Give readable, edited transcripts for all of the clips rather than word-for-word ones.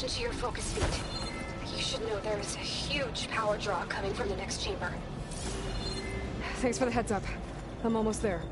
Into your focus feed. You should know there is a huge power draw coming from the next chamber. Thanks for the heads up. I'm almost there.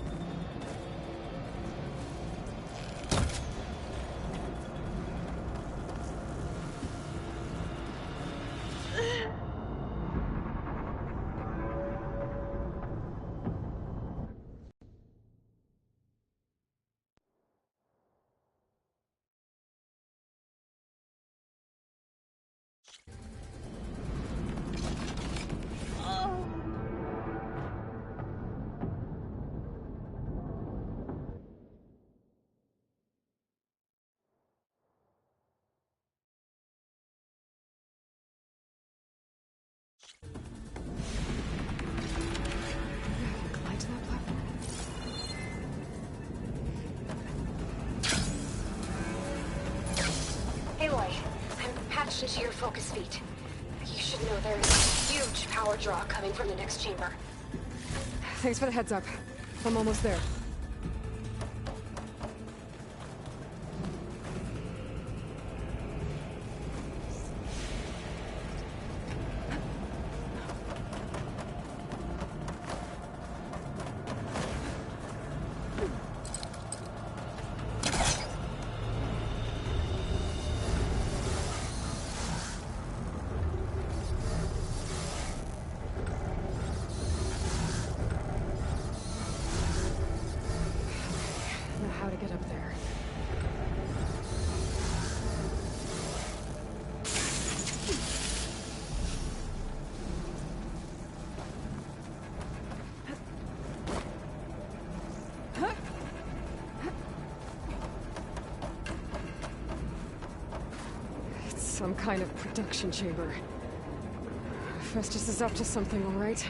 Aloy, I'm patched into your focus feed. You should know there is a huge power draw coming from the next chamber. Thanks for the heads up. I'm almost there. How to get up there. It's some kind of production chamber. Festus is up to something, all right?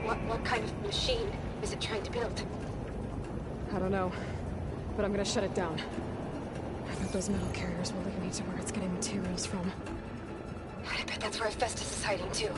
What kind of machine is it trying to build? I don't know, but I'm gonna shut it down. I bet those metal carriers will lead me to where it's getting materials from. I bet that's where Festus is hiding too.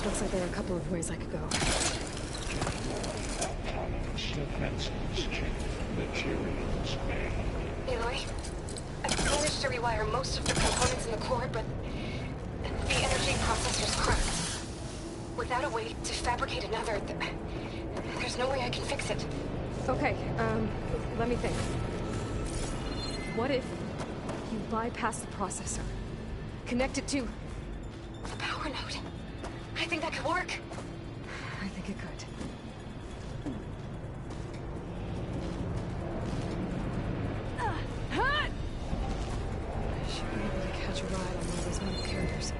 Looks like there are a couple of ways I could go. Aloy, I've managed to rewire most of the components in the core, but the energy processor's cracked. Without a way to fabricate another, there's no way I can fix it. Okay, let me think. What if you bypass the processor? Connect it to the power node. I think that could work. I think it could. I should be able to catch a ride on one of those metal carriers.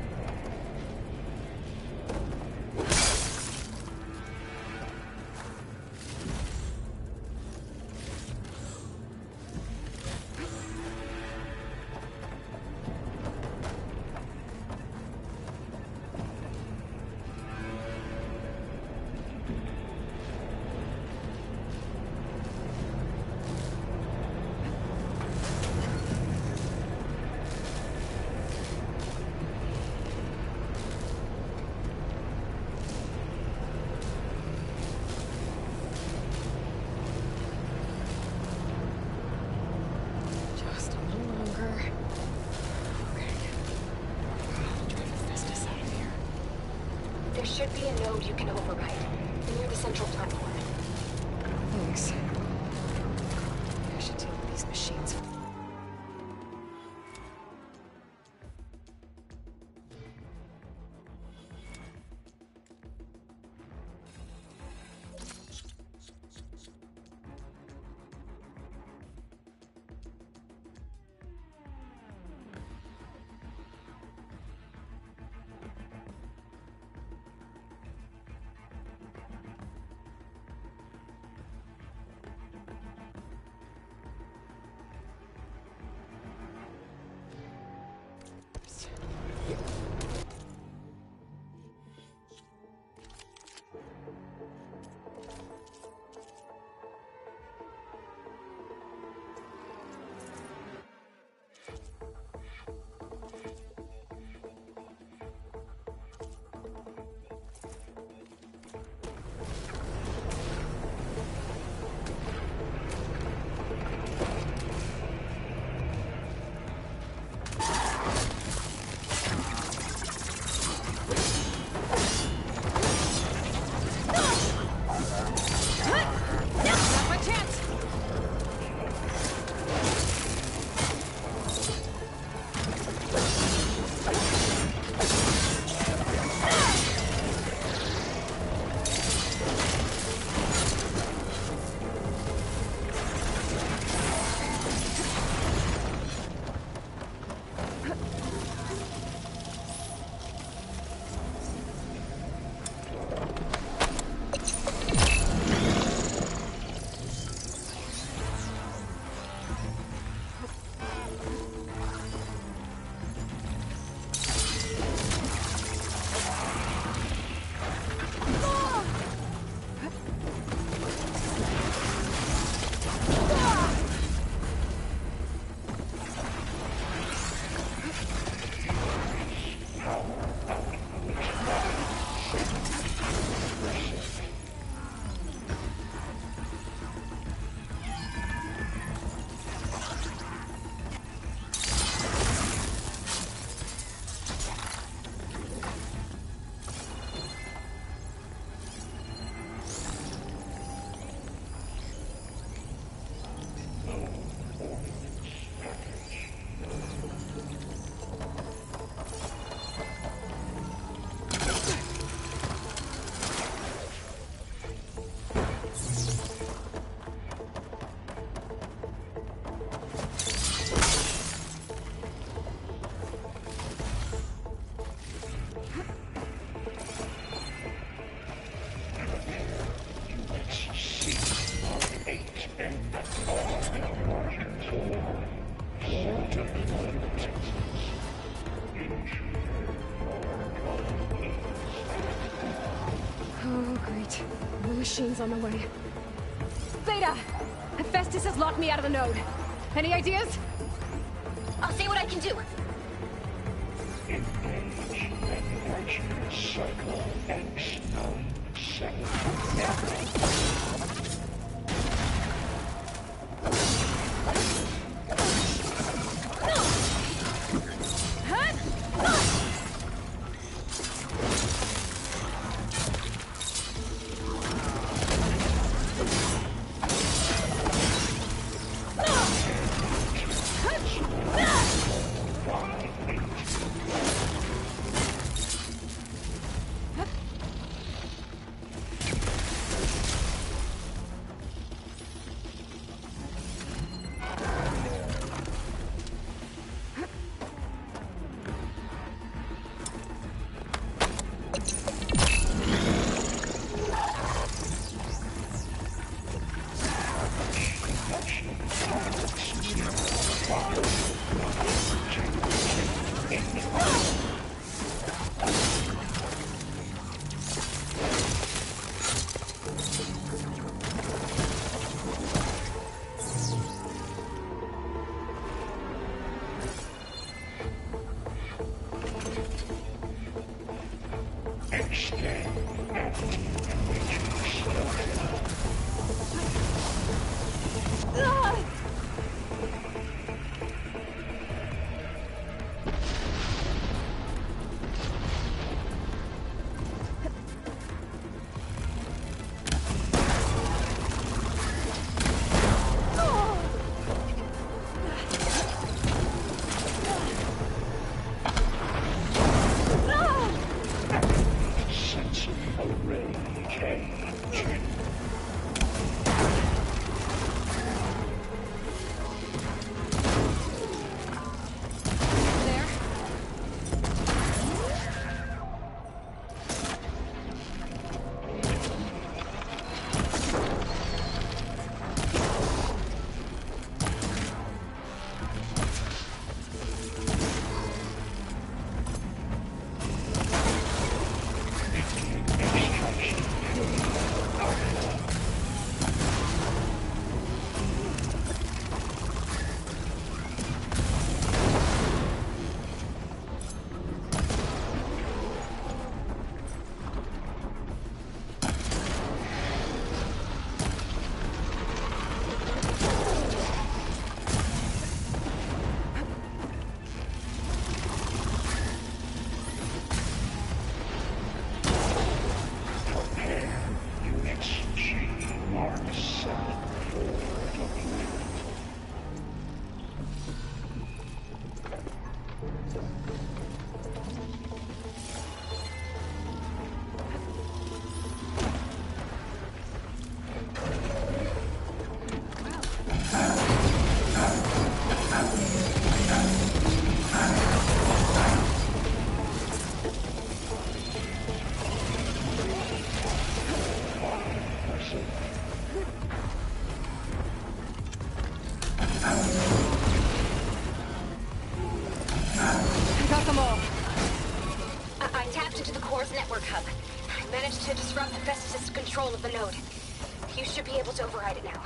There should be a node you can override near the central platform. Thanks. machines on the way. Beta! Hephaestus has locked me out of the node. Any ideas? I'll see what I can do. Engage manufacturing cycle X97. To disrupt Hephaestus' control of the node. You should be able to override it now.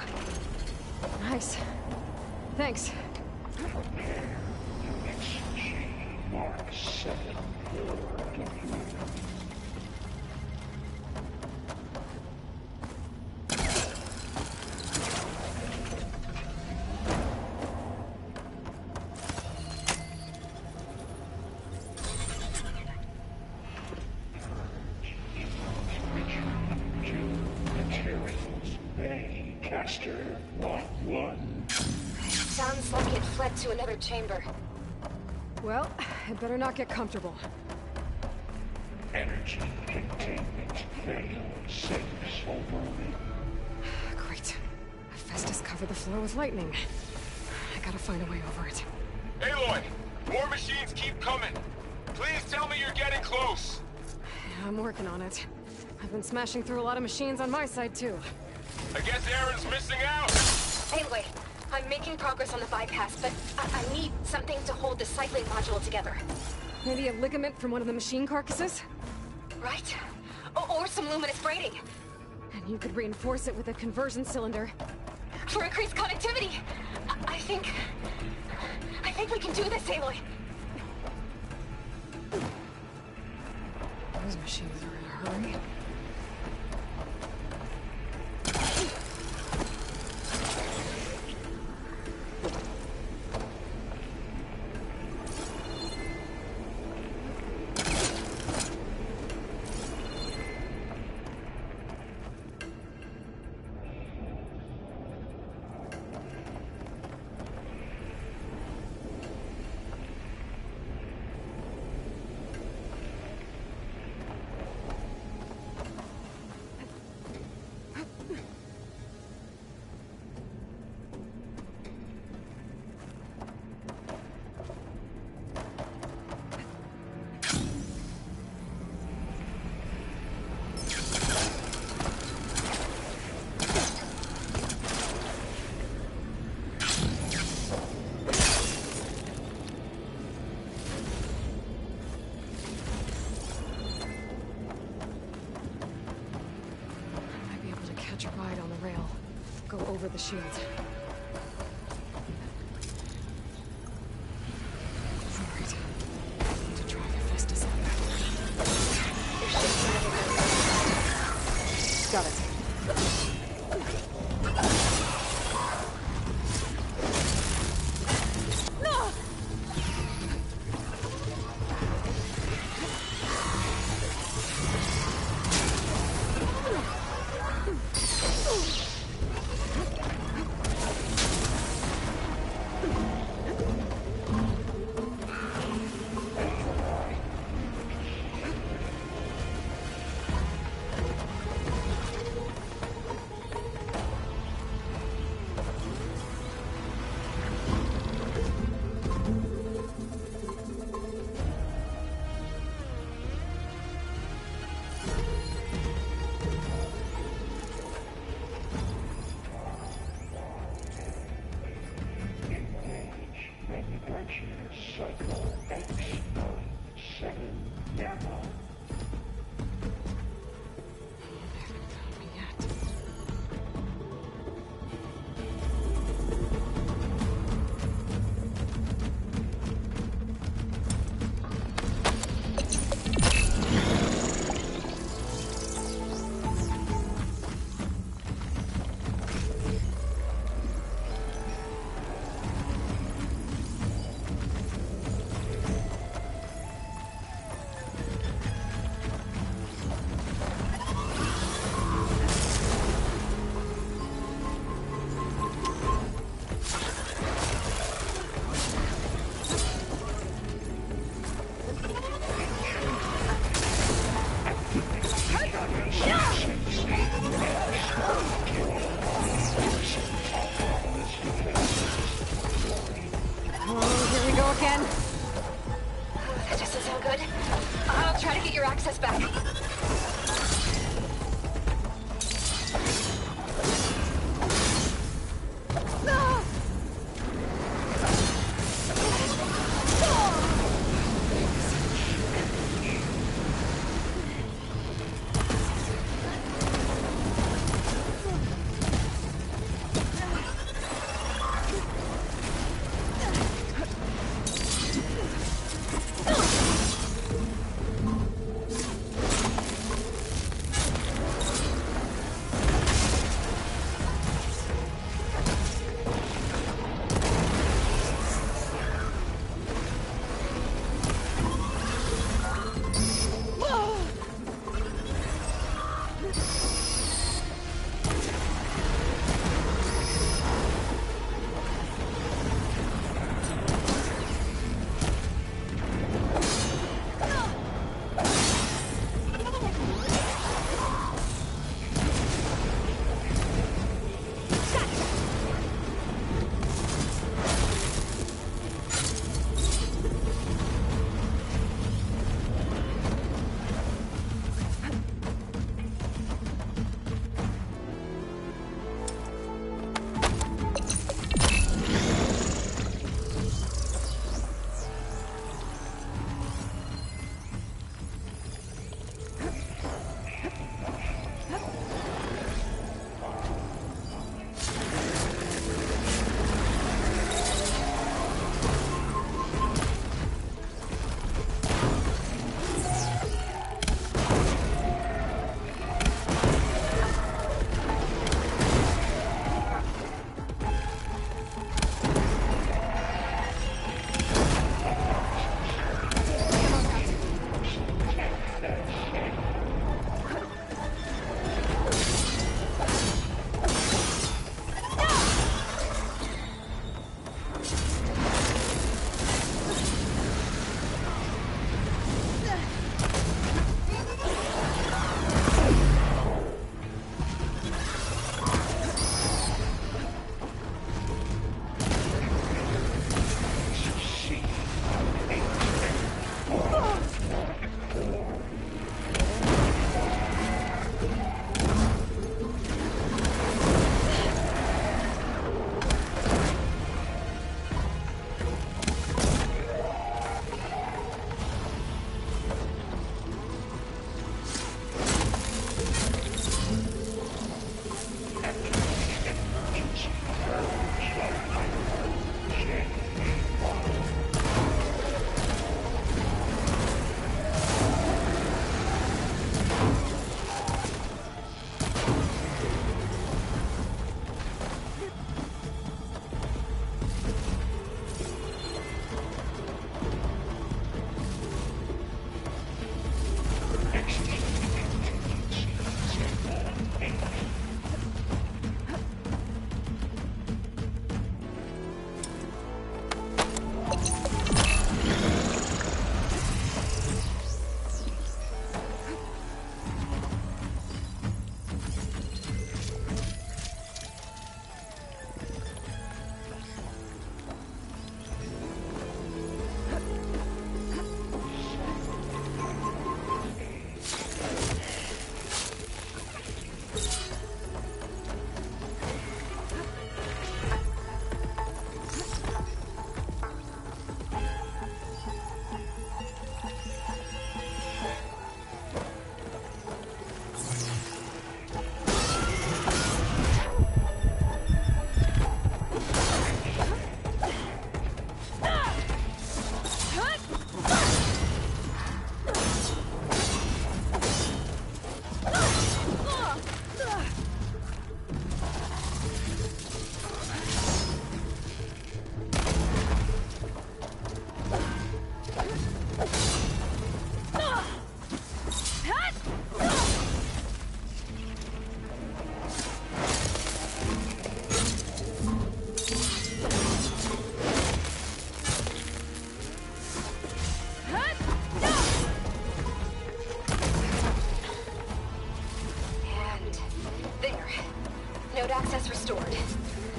Nice. Thanks. Mark 7. Sounds like it fled to another chamber. Well, it better not get comfortable. Energy containment failed. Safe override. Great. Hephaestus covered the floor with lightning. I gotta find a way over it. Aloy! More machines keep coming! Please tell me you're getting close! Yeah, I'm working on it. I've been smashing through a lot of machines on my side, too. I guess Aaron's missing out! Anyway, I'm making progress on the bypass, but I need something to hold the cycling module together. Maybe a ligament from one of the machine carcasses? Right? Or some luminous braiding. And you could reinforce it with a conversion cylinder. For increased connectivity! I think we can do this, Aloy! Those machines are in a hurry. Go over the shield. Alright. Need to drive Hephaestus up. Got it.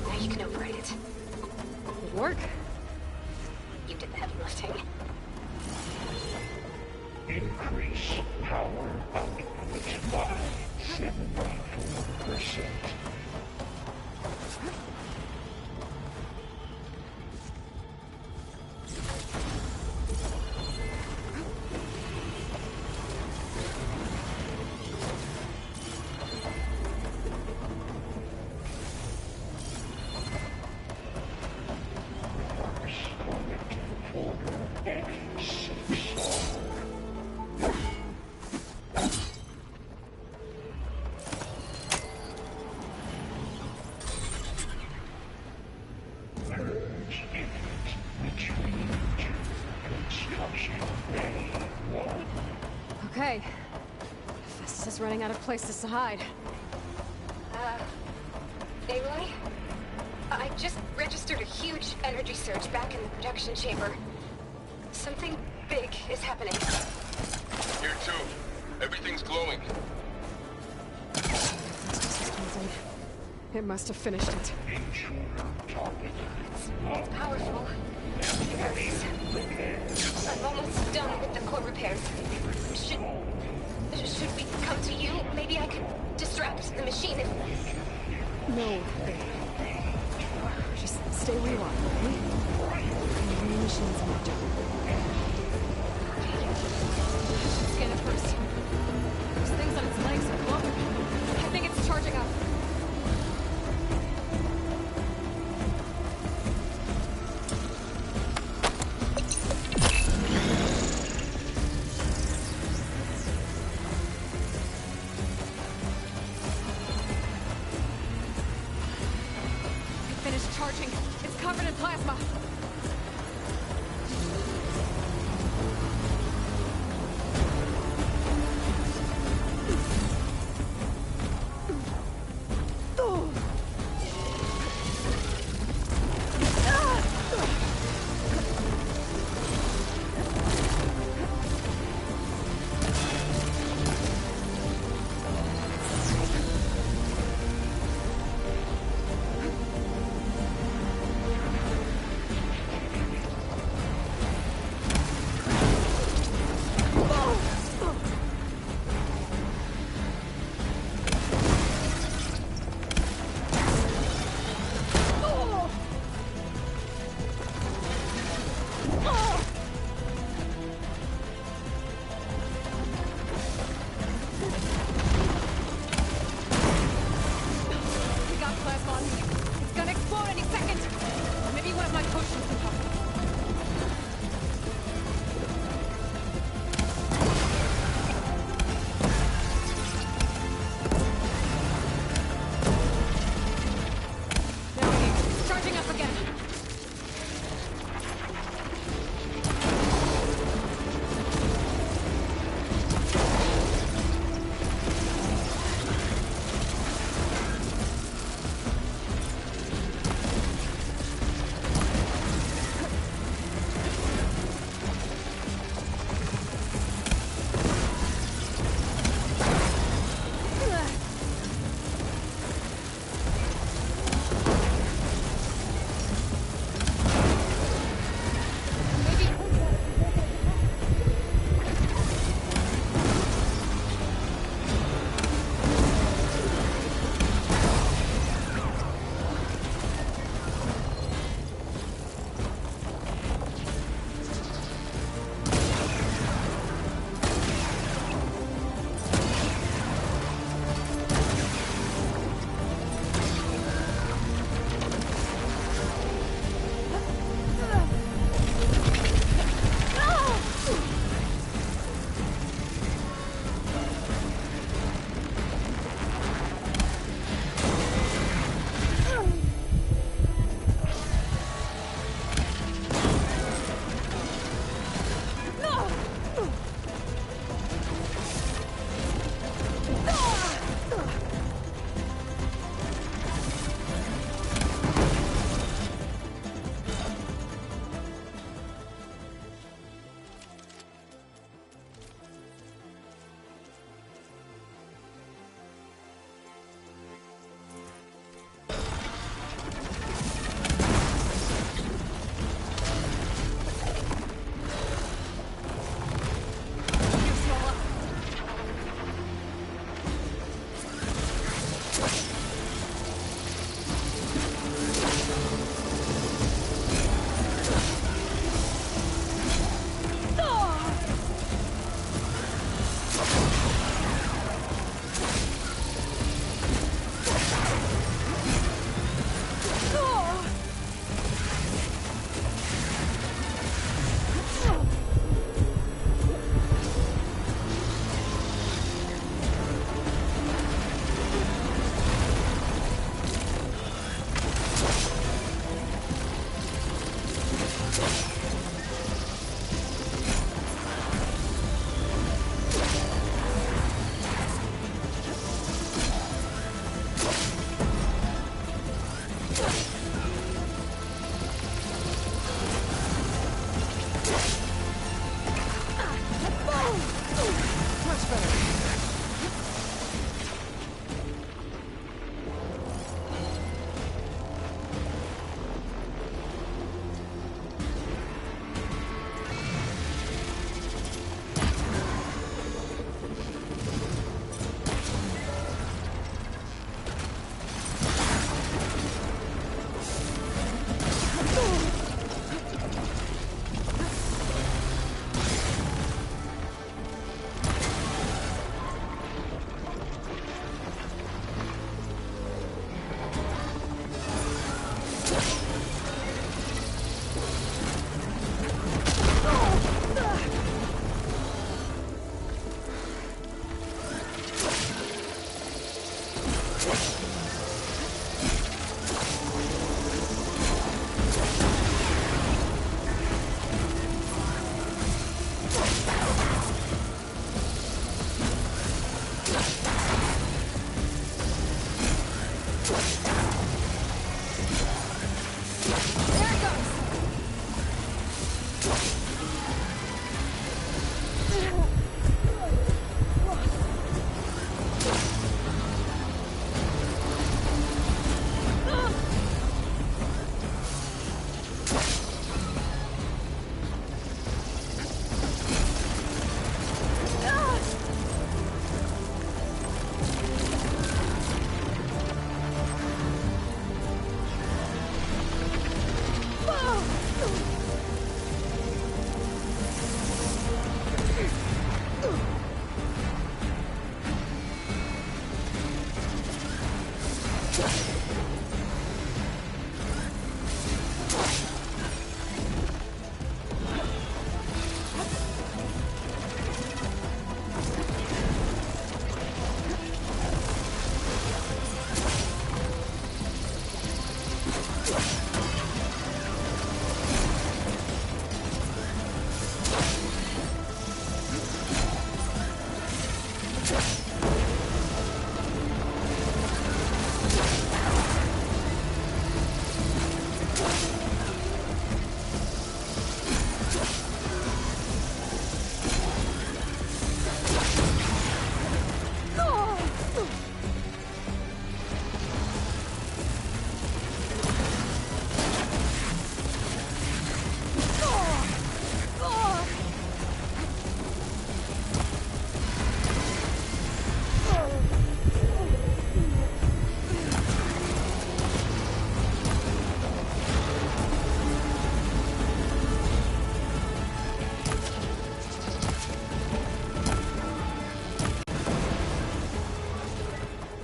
Now you can override it. Good work. You did the heavy lifting. Increase power output by 74%. Okay. Festus is running out of places to hide. Aloy? I just registered a huge energy surge back in the production chamber. Something big is happening. Here too. Everything's glowing. It must have finished it. It's powerful. It hurts. I'm almost done with the core repairs. Should we come to you? Maybe I could distract the machine if... No. Just stay where you are, okay? The machine's moved. Scan it first. Those things on its legs are glowing. I think it's charging up. Finished charging. It's covered in plasma.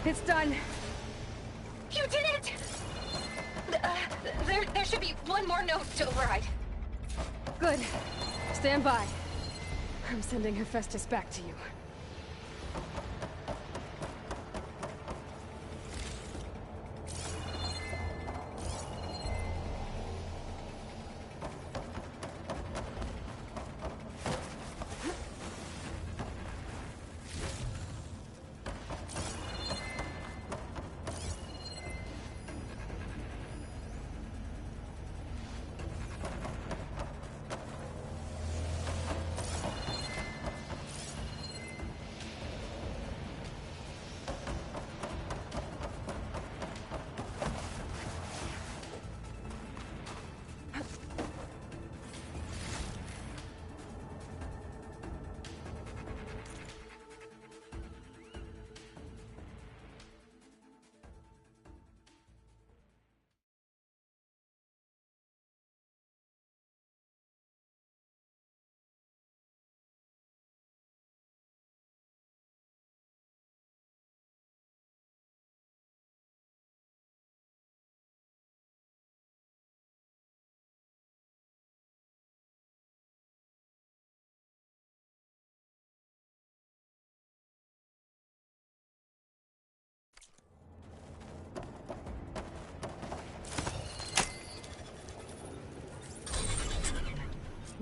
It's done. You did it! There should be one more node to override. Good. Stand by. I'm sending Hephaestus back to you.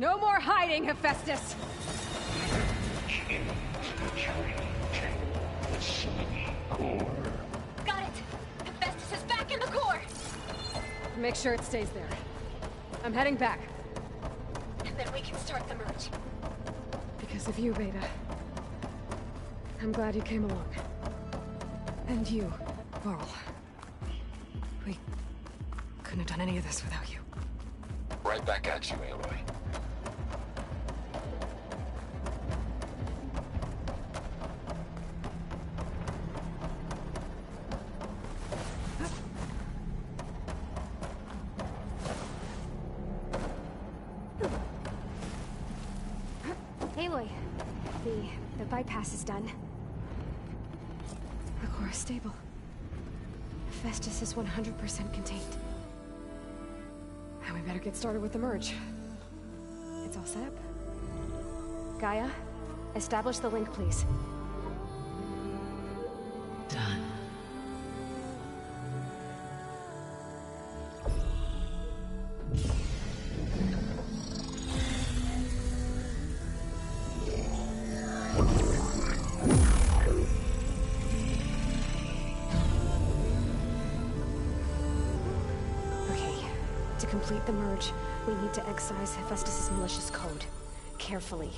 No more hiding, Hephaestus! Got it! Hephaestus is back in the core! Make sure it stays there. I'm heading back. And then we can start the merge. Because of you, Beta. I'm glad you came along. And you, Varl. We couldn't have done any of this without you. Right back at you, Aloy. Aloy, the bypass is done. The core is stable. Hephaestus is 100% contained. Now we better get started with the merge. It's all set up. Gaia, establish the link, please. Done. To complete the merge, we need to excise Hephaestus' malicious code. Carefully.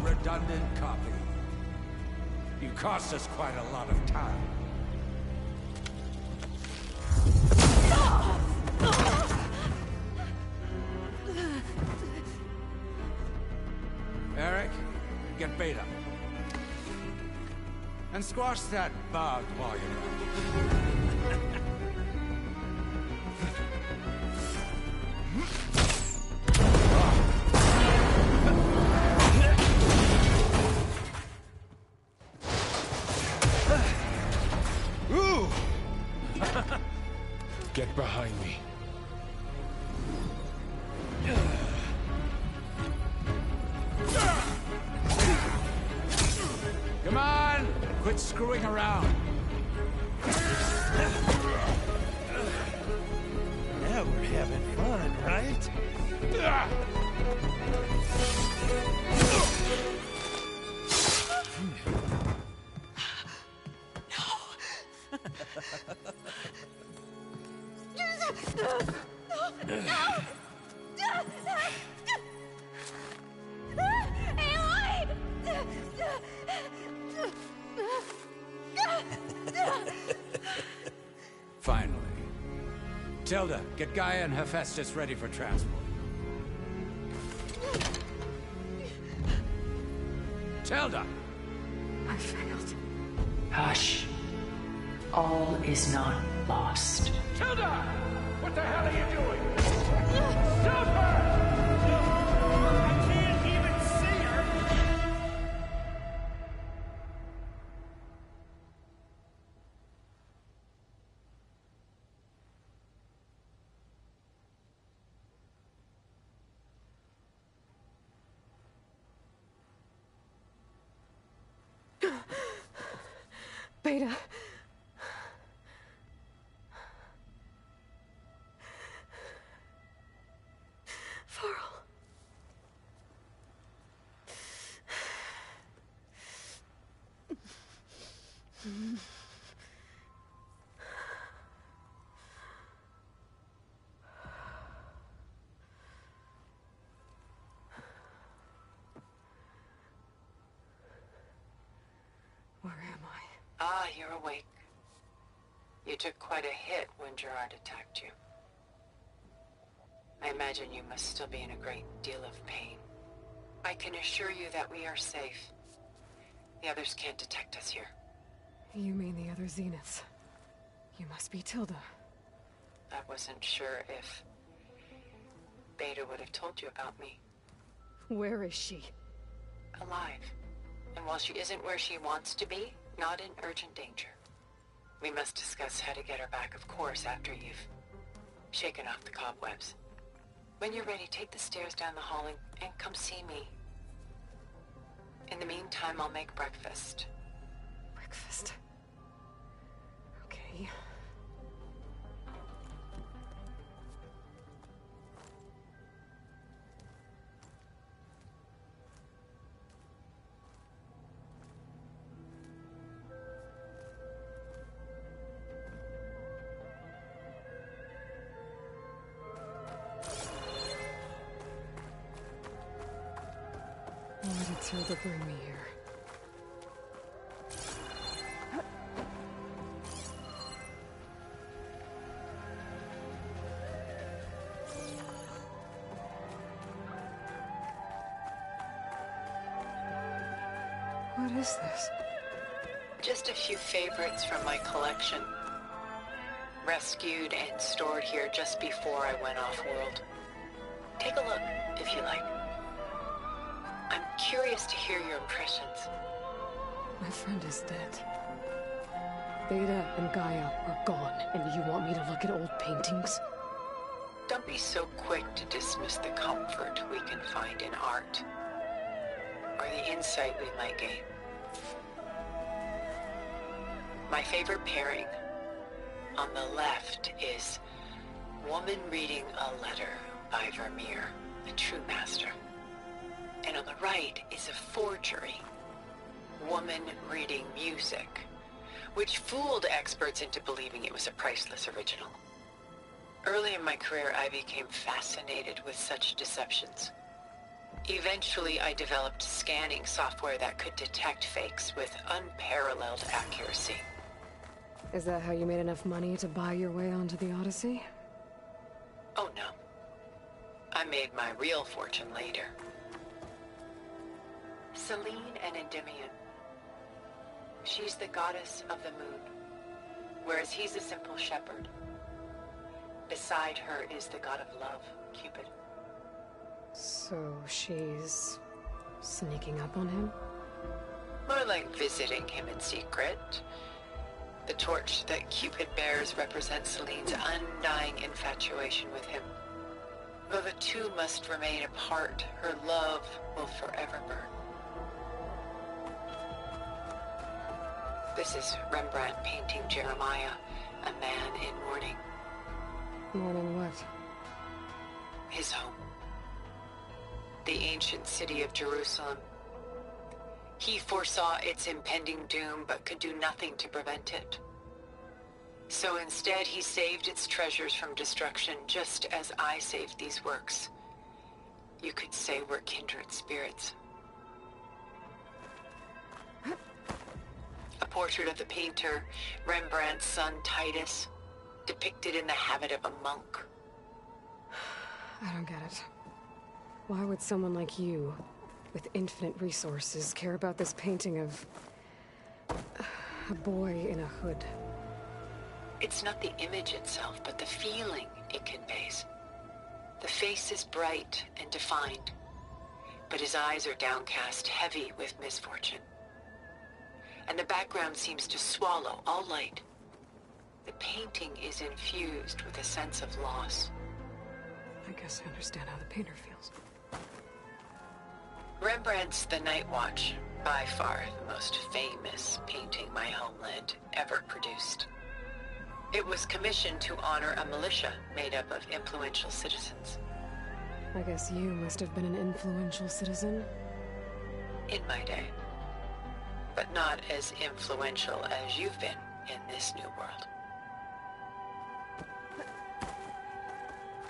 Redundant copy. You cost us quite a lot of time. Eric, get Beta. And squash that bug while you're at it. Get behind me. Come on! Quit screwing around. Now we're having fun, right? Finally. Tilda, get Gaia and Hephaestus ready for transport. Tilda! I failed. Hush. All is not lost. Tilda! What the hell are you doing? Stop her! I can't even see her! Beta. you're awake. You took quite a hit when Gerard attacked you. I imagine you must still be in a great deal of pain. I can assure you that we are safe. The others can't detect us here. You mean the other Zeniths? You must be Tilda. I wasn't sure if Beta would have told you about me. Where is she? Alive. And while she isn't where she wants to be, not in urgent danger. We must discuss how to get her back, of course, after you've shaken off the cobwebs. When you're ready, take the stairs down the hall and come see me. In the meantime, I'll make breakfast. Breakfast. Okay. Why did Tilda bring me here? What is this? Just a few favorites from my collection. Rescued and stored here just before I went off-world. Take a look, if you like. I'm curious to hear your impressions. My friend is dead. Beta and Gaia are gone, and you want me to look at old paintings? Don't be so quick to dismiss the comfort we can find in art, or the insight we might gain. My favorite pairing on the left is Woman Reading a Letter by Vermeer, a true master. And on the right is a forgery, Woman Reading Music, which fooled experts into believing it was a priceless original. Early in my career, I became fascinated with such deceptions. Eventually, I developed scanning software that could detect fakes with unparalleled accuracy. Is that how you made enough money to buy your way onto the Odyssey? Oh no. I made my real fortune later. Selene and Endymion. She's the goddess of the moon, whereas he's a simple shepherd. Beside her is the god of love, Cupid. So she's sneaking up on him? More like visiting him in secret. The torch that Cupid bears represents Selene's undying infatuation with him. Though the two must remain apart, her love will forever burn. This is Rembrandt painting Jeremiah, a man in mourning. Mourning what? His home. The ancient city of Jerusalem. He foresaw its impending doom, but could do nothing to prevent it. So instead, he saved its treasures from destruction, just as I saved these works. You could say we're kindred spirits. A portrait of the painter, Rembrandt's son Titus, depicted in the habit of a monk. I don't get it. Why would someone like you, with infinite resources, care about this painting of a boy in a hood? It's not the image itself, but the feeling it conveys. The face is bright and defined, but his eyes are downcast, heavy with misfortune. And the background seems to swallow all light. The painting is infused with a sense of loss. I guess I understand how the painter feels. Rembrandt's The Night Watch, by far the most famous painting my homeland ever produced. It was commissioned to honor a militia made up of influential citizens. I guess you must have been an influential citizen. In my day. But not as influential as you've been in this new world.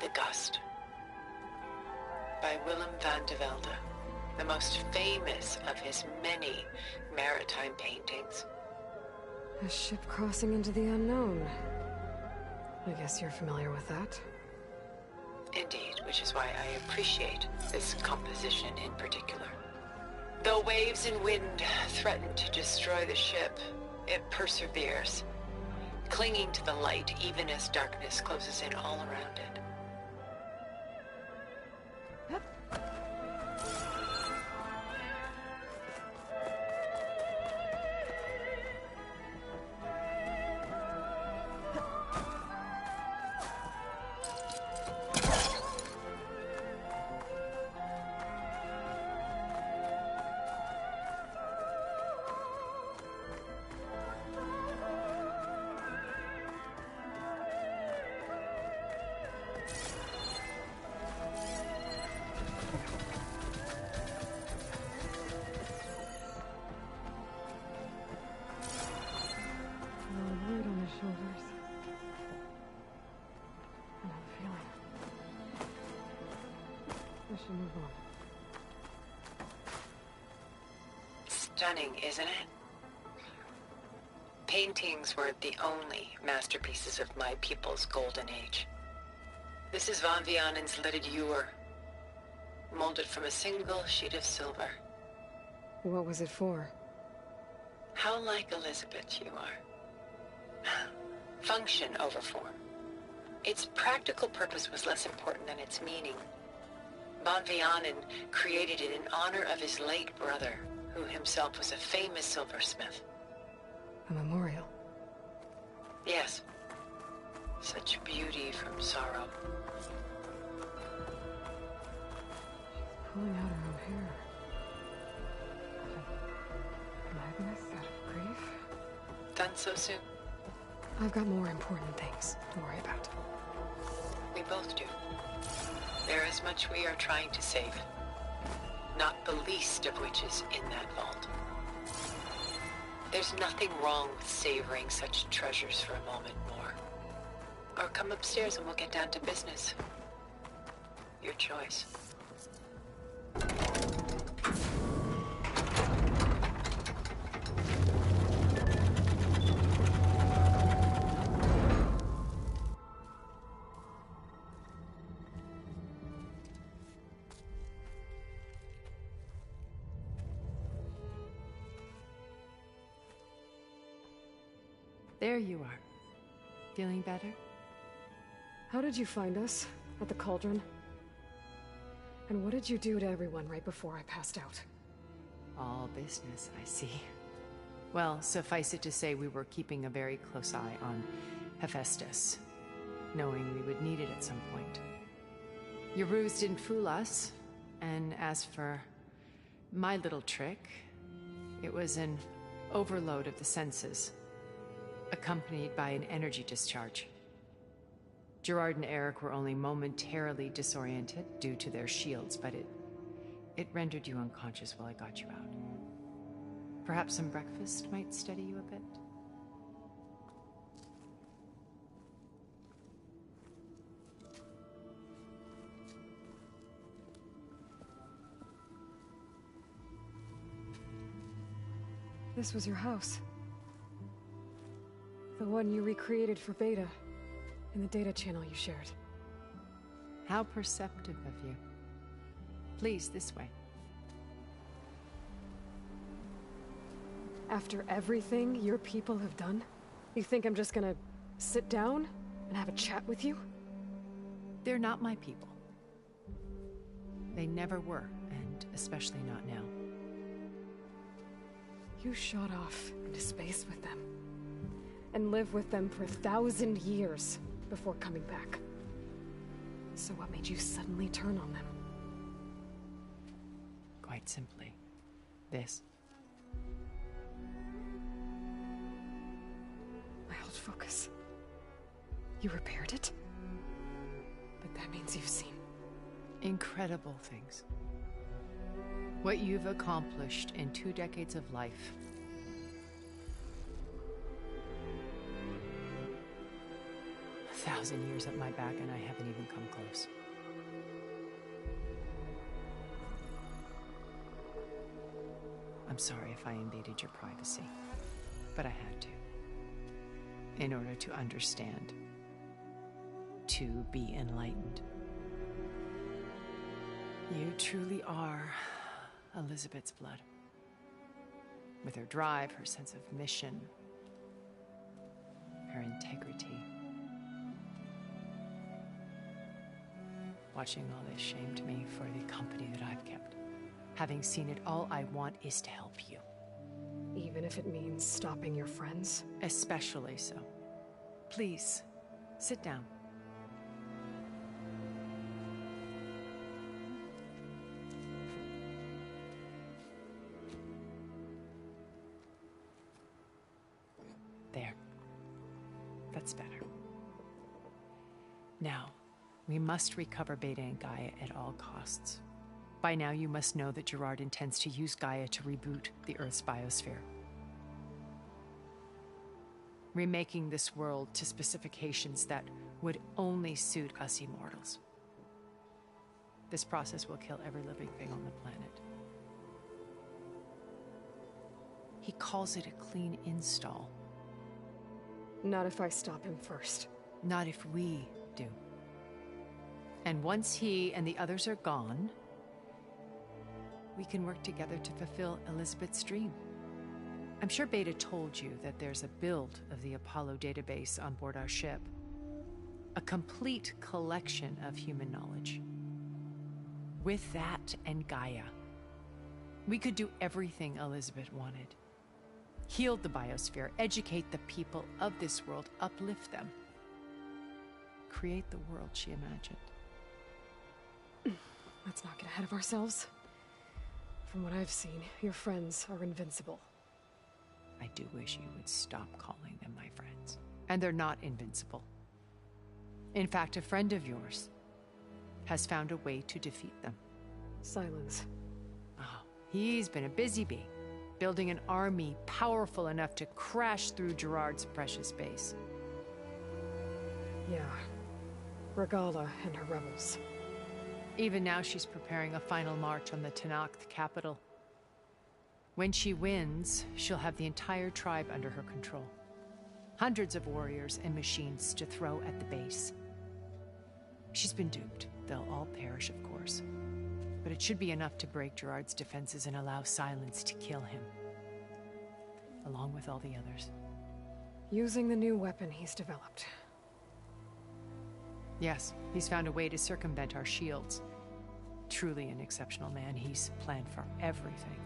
The Gust, by Willem van de Velde, the most famous of his many maritime paintings. A ship crossing into the unknown. I guess you're familiar with that. Indeed, which is why I appreciate this composition in particular. Though waves and wind threaten to destroy the ship, it perseveres, clinging to the light even as darkness closes in all around it. Weight on his shoulders. I have a feeling. I should move on. Stunning, isn't it? Paintings were the only masterpieces of my people's golden age. This is Von Vianen's leaded ewer, molded from a single sheet of silver. What was it for? How like Elizabeth you are. Function over form. Its practical purpose was less important than its meaning. Von Vianen created it in honor of his late brother, who himself was a famous silversmith. A memorial. Yes. Such beauty from sorrow. Pulling out her own hair. Out of madness, out of grief. Done so soon? I've got more important things to worry about. We both do. There is much we are trying to save. Not the least of which is in that vault. There's nothing wrong with savoring such treasures for a moment more. Or come upstairs and we'll get down to business. Your choice. There you are. Feeling better? How did you find us? At the cauldron? And what did you do to everyone right before I passed out? All business, I see. Well, suffice it to say we were keeping a very close eye on Hephaestus, knowing we would need it at some point. Your ruse didn't fool us, and as for my little trick, it was an overload of the senses, accompanied by an energy discharge. Gerard and Eric were only momentarily disoriented due to their shields, but it rendered you unconscious while I got you out. Perhaps some breakfast might steady you a bit? This was your house. The one you recreated for Beta, in the data channel you shared. How perceptive of you. Please, this way. After everything your people have done, you think I'm just gonna sit down and have a chat with you? They're not my people. They never were, and especially not now. You shot off into space with them, and lived with them for 1,000 years before coming back. So what made you suddenly turn on them? Quite simply, this. My old focus. You repaired it? But that means you've seen... Incredible things. What you've accomplished in 2 decades of life. A 1,000 years at my back and I haven't even come close. I'm sorry if I invaded your privacy, but I had to. in order to understand, to be enlightened. You truly are Elizabeth's blood. With her drive, her sense of mission, her integrity. Watching all this shamed me for the company that I've kept. Having seen it, all I want is to help you. Even if it means stopping your friends? Especially so. Please, sit down. There. That's better. Now, we must recover Beta and Gaia at all costs. By now, you must know that Gerard intends to use Gaia to reboot the Earth's biosphere. Remaking this world to specifications that would only suit us immortals. This process will kill every living thing on the planet. He calls it a clean install. Not if I stop him first. Not if we do. And once he and the others are gone, we can work together to fulfill Elizabeth's dream. I'm sure Beta told you that there's a build of the Apollo database on board our ship. A complete collection of human knowledge. With that and Gaia, we could do everything Elizabeth wanted. Heal the biosphere, educate the people of this world, uplift them. Create the world she imagined. Let's not get ahead of ourselves. From what I've seen, your friends are invincible. I do wish you would stop calling them my friends. And they're not invincible. In fact, a friend of yours has found a way to defeat them. Silence. Oh, he's been a busy bee, building an army powerful enough to crash through Gerard's precious base. Yeah. Regala and her rebels. Even now, she's preparing a final march on the Tenakth capital. When she wins, she'll have the entire tribe under her control. Hundreds of warriors and machines to throw at the base. She's been duped. They'll all perish, of course. But it should be enough to break Gerard's defenses and allow Silence to kill him. Along with all the others. Using the new weapon he's developed. Yes, he's found a way to circumvent our shields. Truly an exceptional man. He's planned for everything.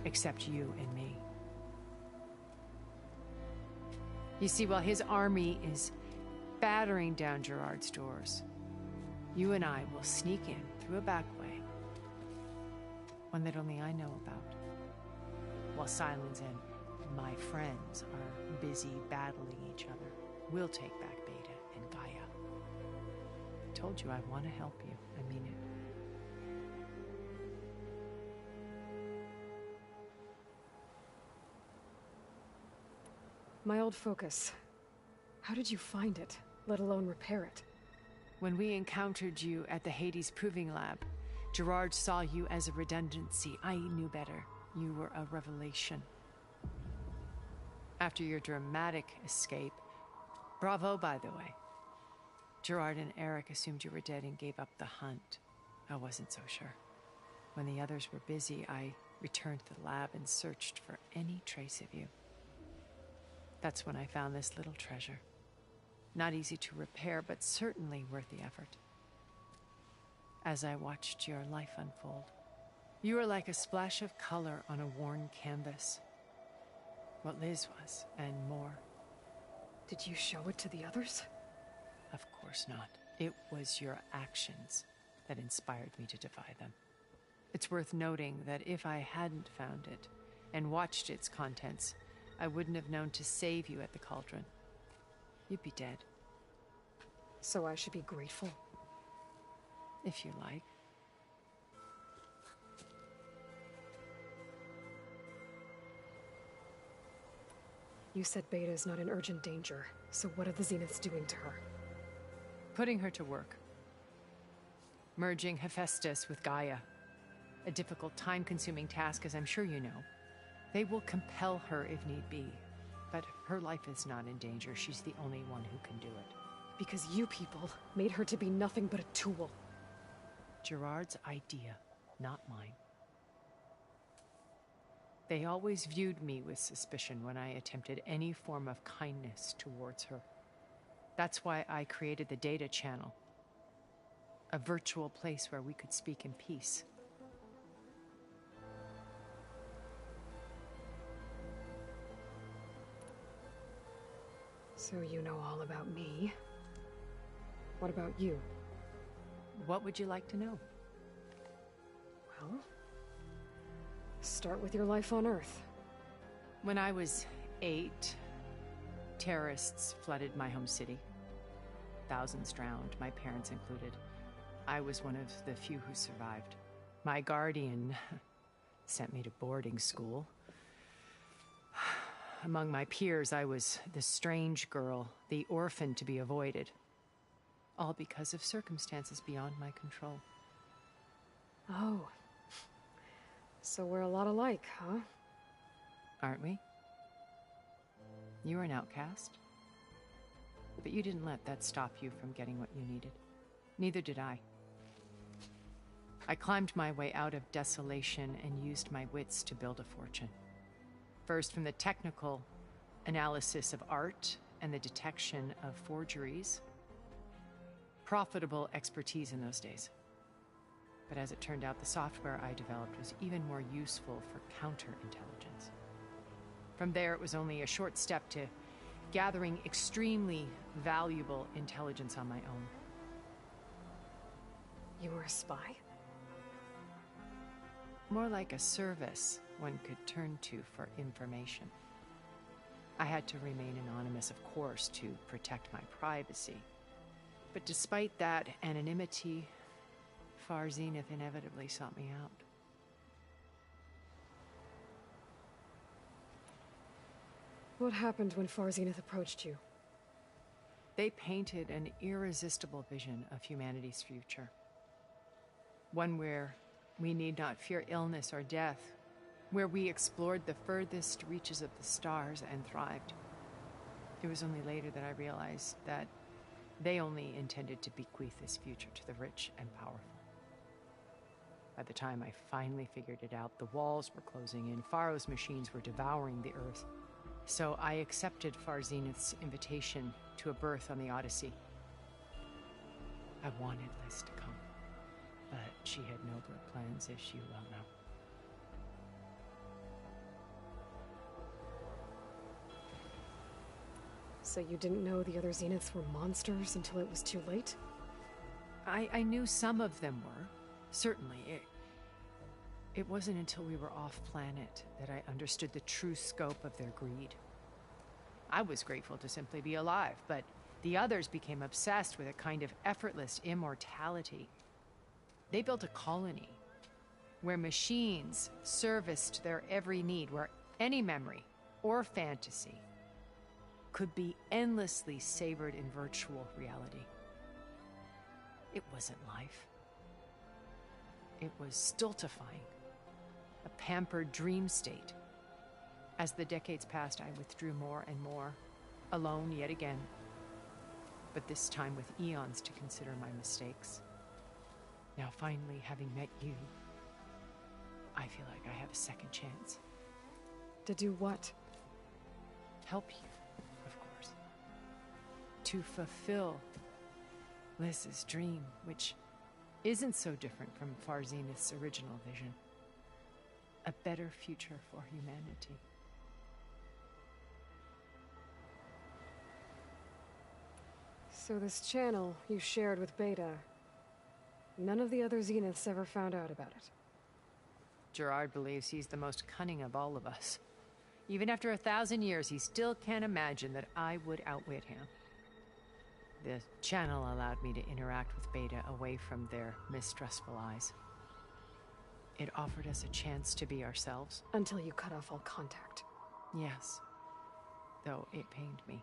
Except you and me. You see, while his army is battering down Gerard's doors, you and I will sneak in through a back way. One that only I know about. While Silence and my friends are busy battling each other, we'll take back Beta and Gaia. I told you I want to help you. I mean it. My old focus. How did you find it, let alone repair it? When we encountered you at the Hades Proving Lab, Gerard saw you as a redundancy. I knew better. You were a revelation. After your dramatic escape, bravo, by the way. Gerard and Eric assumed you were dead and gave up the hunt. I wasn't so sure. When the others were busy, I returned to the lab and searched for any trace of you. That's when I found this little treasure. Not easy to repair, but certainly worth the effort. As I watched your life unfold, you were like a splash of color on a worn canvas. What Liz was, and more. Did you show it to the others? Of course not. It was your actions that inspired me to defy them. It's worth noting that if I hadn't found it and watched its contents, I wouldn't have known to save you at the cauldron. You'd be dead. So I should be grateful? If you like. You said Beta is not in urgent danger, so what are the Zeniths doing to her? Putting her to work. Merging Hephaestus with Gaia. A difficult, time-consuming task, as I'm sure you know. They will compel her if need be, But her life is not in danger. She's the only one who can do it. Because you people made her to be nothing but a tool. Gerard's idea, not mine. They always viewed me with suspicion when I attempted any form of kindness towards her. That's why I created the data channel. A virtual place where we could speak in peace. So you know all about me. What about you? What would you like to know? Well, start with your life on Earth. When I was 8, terrorists flooded my home city. Thousands drowned, my parents included. I was one of the few who survived. My guardian sent me to boarding school. Among my peers, I was the strange girl, the orphan to be avoided. All because of circumstances beyond my control. Oh. So we're a lot alike, huh? Aren't we? You were an outcast. But you didn't let that stop you from getting what you needed. Neither did I. I climbed my way out of desolation and used my wits to build a fortune. First, from the technical analysis of art and the detection of forgeries. Profitable expertise in those days. But as it turned out, the software I developed was even more useful for counterintelligence. From there, it was only a short step to gathering extremely valuable intelligence on my own. You were a spy? More like a service one could turn to for information. I had to remain anonymous, of course, to protect my privacy. But despite that anonymity, Far Zenith inevitably sought me out. What happened when Far Zenith approached you? They painted an irresistible vision of humanity's future. One where we need not fear illness or death, where we explored the furthest reaches of the stars and thrived. It was only later that I realized that they only intended to bequeath this future to the rich and powerful. By the time I finally figured it out, the walls were closing in, Faro's machines were devouring the Earth. So I accepted Far Zenith's invitation to a berth on the Odyssey. I wanted Liz to come, but she had nobler plans, as you well know. So you didn't know the other Zeniths were monsters until it was too late? I knew some of them were, certainly. It wasn't until we were off-planet that I understood the true scope of their greed. I was grateful to simply be alive, but the others became obsessed with a kind of effortless immortality. They built a colony where machines serviced their every need, where any memory or fantasy could be endlessly savored in virtual reality. It wasn't life. It was stultifying, a pampered dream state. As the decades passed, I withdrew more and more, alone yet again, but this time with eons to consider my mistakes. Now finally, having met you, I feel like I have a second chance. To do what? Help you, of course. To fulfill Liz's dream, which isn't so different from Far Zenith's original vision. A better future for humanity. So this channel you shared with Beta, none of the other Zeniths ever found out about it? Gerard believes he's the most cunning of all of us. Even after 1,000 years, he still can't imagine that I would outwit him. The channel allowed me to interact with Beta away from their mistrustful eyes. It offered us a chance to be ourselves. Until you cut off all contact. Yes, though it pained me.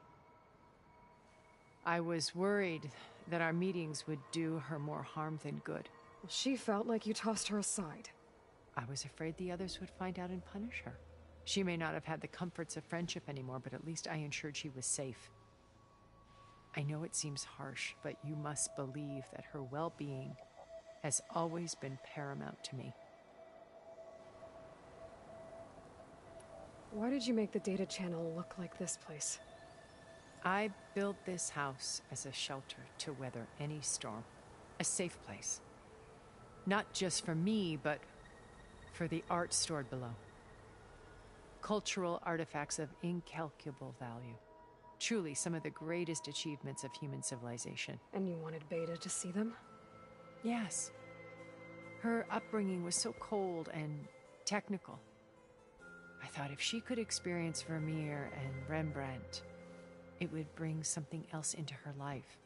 I was worried that our meetings would do her more harm than good. She felt like you tossed her aside. I was afraid the others would find out and punish her. She may not have had the comforts of friendship anymore, but at least I ensured she was safe. I know it seems harsh, but you must believe that her well-being has always been paramount to me. Why did you make the data channel look like this place? I built this house as a shelter to weather any storm. A safe place. Not just for me, but for the art stored below. Cultural artifacts of incalculable value. Truly some of the greatest achievements of human civilization. And you wanted Beta to see them? Yes. Her upbringing was so cold and technical. I thought if she could experience Vermeer and Rembrandt, it would bring something else into her life.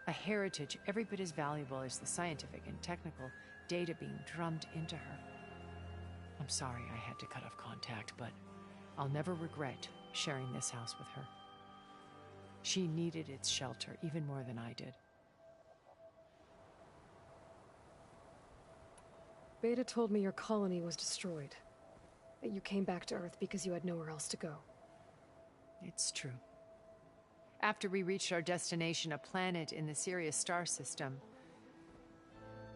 A heritage every bit as valuable as the scientific and technical data being drummed into her. I'm sorry I had to cut off contact, but I'll never regret sharing this house with her. She needed its shelter even more than I did. Beta told me your colony was destroyed. That you came back to Earth because you had nowhere else to go. It's true. After we reached our destination, a planet in the Sirius star system,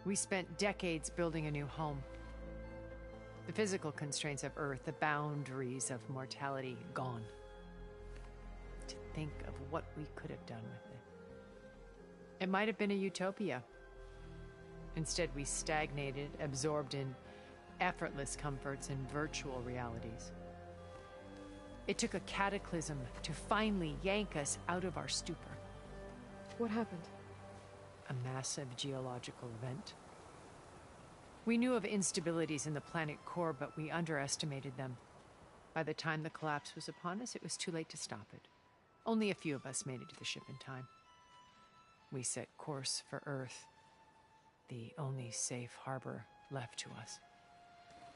we spent decades building a new home. The physical constraints of Earth, the boundaries of mortality, gone. To think of what we could have done with it. It might have been a utopia. Instead, we stagnated, absorbed in effortless comforts and virtual realities. It took a cataclysm to finally yank us out of our stupor. What happened? A massive geological event. We knew of instabilities in the planet core, but we underestimated them. By the time the collapse was upon us, it was too late to stop it. Only a few of us made it to the ship in time. We set course for Earth, the only safe harbor left to us.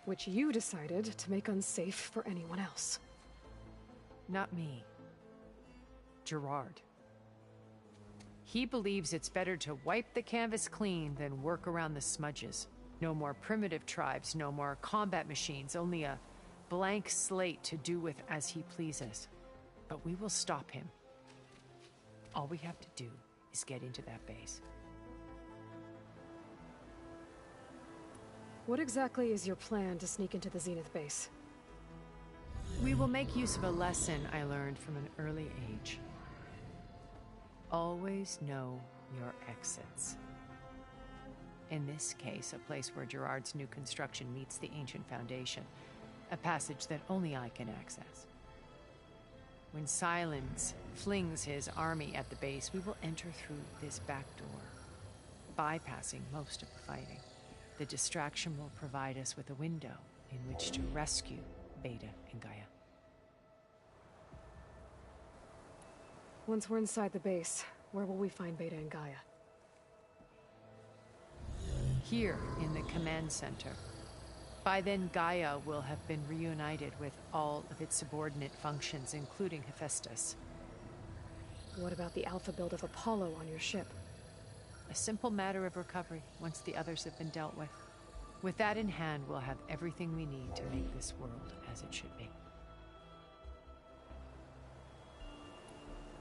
Which you decided to make unsafe for anyone else. Not me. Gerard. He believes it's better to wipe the canvas clean than work around the smudges. No more primitive tribes, no more combat machines, only a blank slate to do with as he pleases. But we will stop him. All we have to do is get into that base. What exactly is your plan to sneak into the Zenith base? We will make use of a lesson I learned from an early age. Always know your exits. In this case, a place where Gerard's new construction meets the ancient foundation, a passage that only I can access. When Silence flings his army at the base, we will enter through this back door, bypassing most of the fighting. The distraction will provide us with a window in which to rescue Beta and Gaia. Once we're inside the base, where will we find Beta and Gaia? Here in the command center. By then, Gaia will have been reunited with all of its subordinate functions, including Hephaestus. What about the alpha build of Apollo on your ship? A simple matter of recovery once the others have been dealt with. With that in hand, we'll have everything we need to make this world as it should be.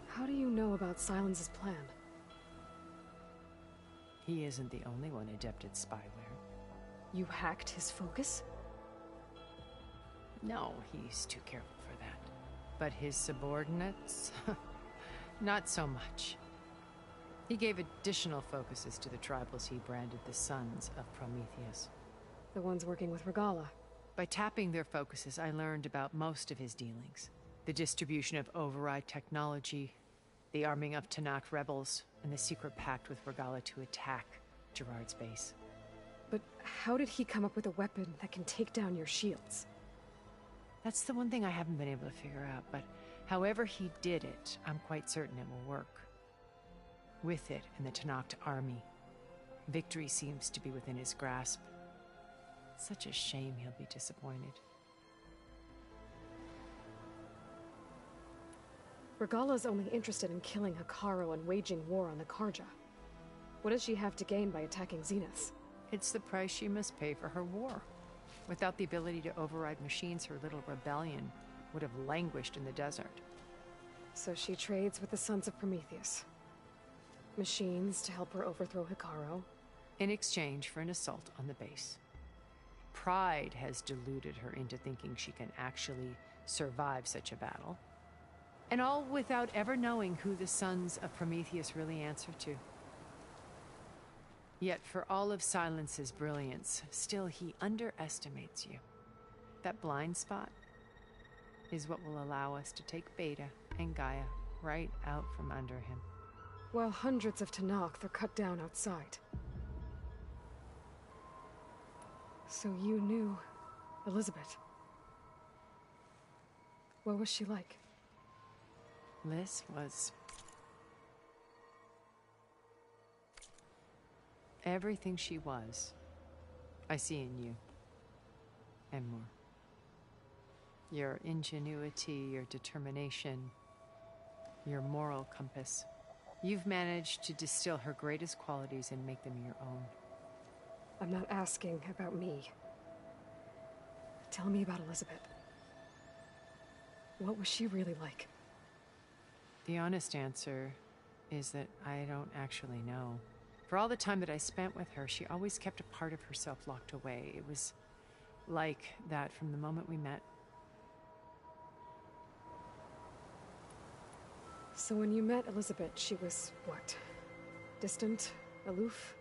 How do you know about Silence's plan? He isn't the only one adept at spyware. You hacked his focus? No, he's too careful for that. But his subordinates? Not so much. He gave additional focuses to the tribals he branded the Sons of Prometheus. The ones working with Regala. By tapping their focuses, I learned about most of his dealings. The distribution of override technology, the arming of Tanakh rebels, and the secret pact with Regala to attack Gerard's base. But how did he come up with a weapon that can take down your shields? That's the one thing I haven't been able to figure out, but however he did it, I'm quite certain it will work. With it and the Tanakh army, victory seems to be within his grasp. Such a shame he'll be disappointed. Regala's only interested in killing Hikaru and waging war on the Karja. What does she have to gain by attacking Zenith? It's the price she must pay for her war. Without the ability to override machines, her little rebellion would have languished in the desert. So she trades with the Sons of Prometheus. Machines to help her overthrow Hikaru. In exchange for an assault on the base. Pride has deluded her into thinking she can actually survive such a battle. And all without ever knowing who the Sons of Prometheus really answer to. Yet for all of Silence's brilliance, still he underestimates you. That blind spot is what will allow us to take Beta and Gaia right out from under him. While hundreds of Tenakth are cut down outside. So you knew Elizabeth. What was she like? Liz was everything she was. I see in you. And more. Your ingenuity, your determination, your moral compass. You've managed to distill her greatest qualities and make them your own. I'm not asking about me. Tell me about Elizabeth. What was she really like? The honest answer is that I don't actually know. For all the time that I spent with her, she always kept a part of herself locked away. It was like that from the moment we met. So when you met Elizabeth, she was what? Distant? Aloof?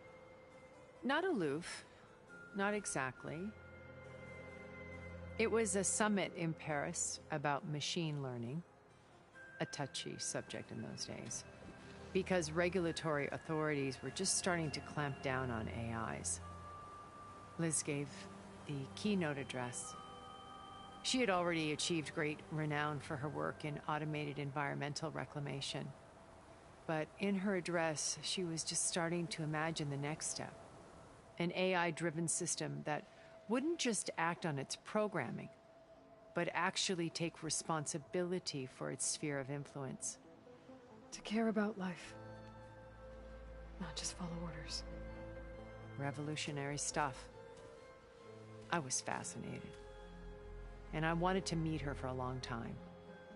Not aloof. Not exactly. It was a summit in Paris about machine learning. A touchy subject in those days. Because regulatory authorities were just starting to clamp down on AIs. Liz gave the keynote address. She had already achieved great renown for her work in automated environmental reclamation. But in her address, she was just starting to imagine the next step. An AI-driven system that wouldn't just act on its programming, but actually take responsibility for its sphere of influence. To care about life. Not just follow orders. Revolutionary stuff. I was fascinated. And I wanted to meet her for a long time.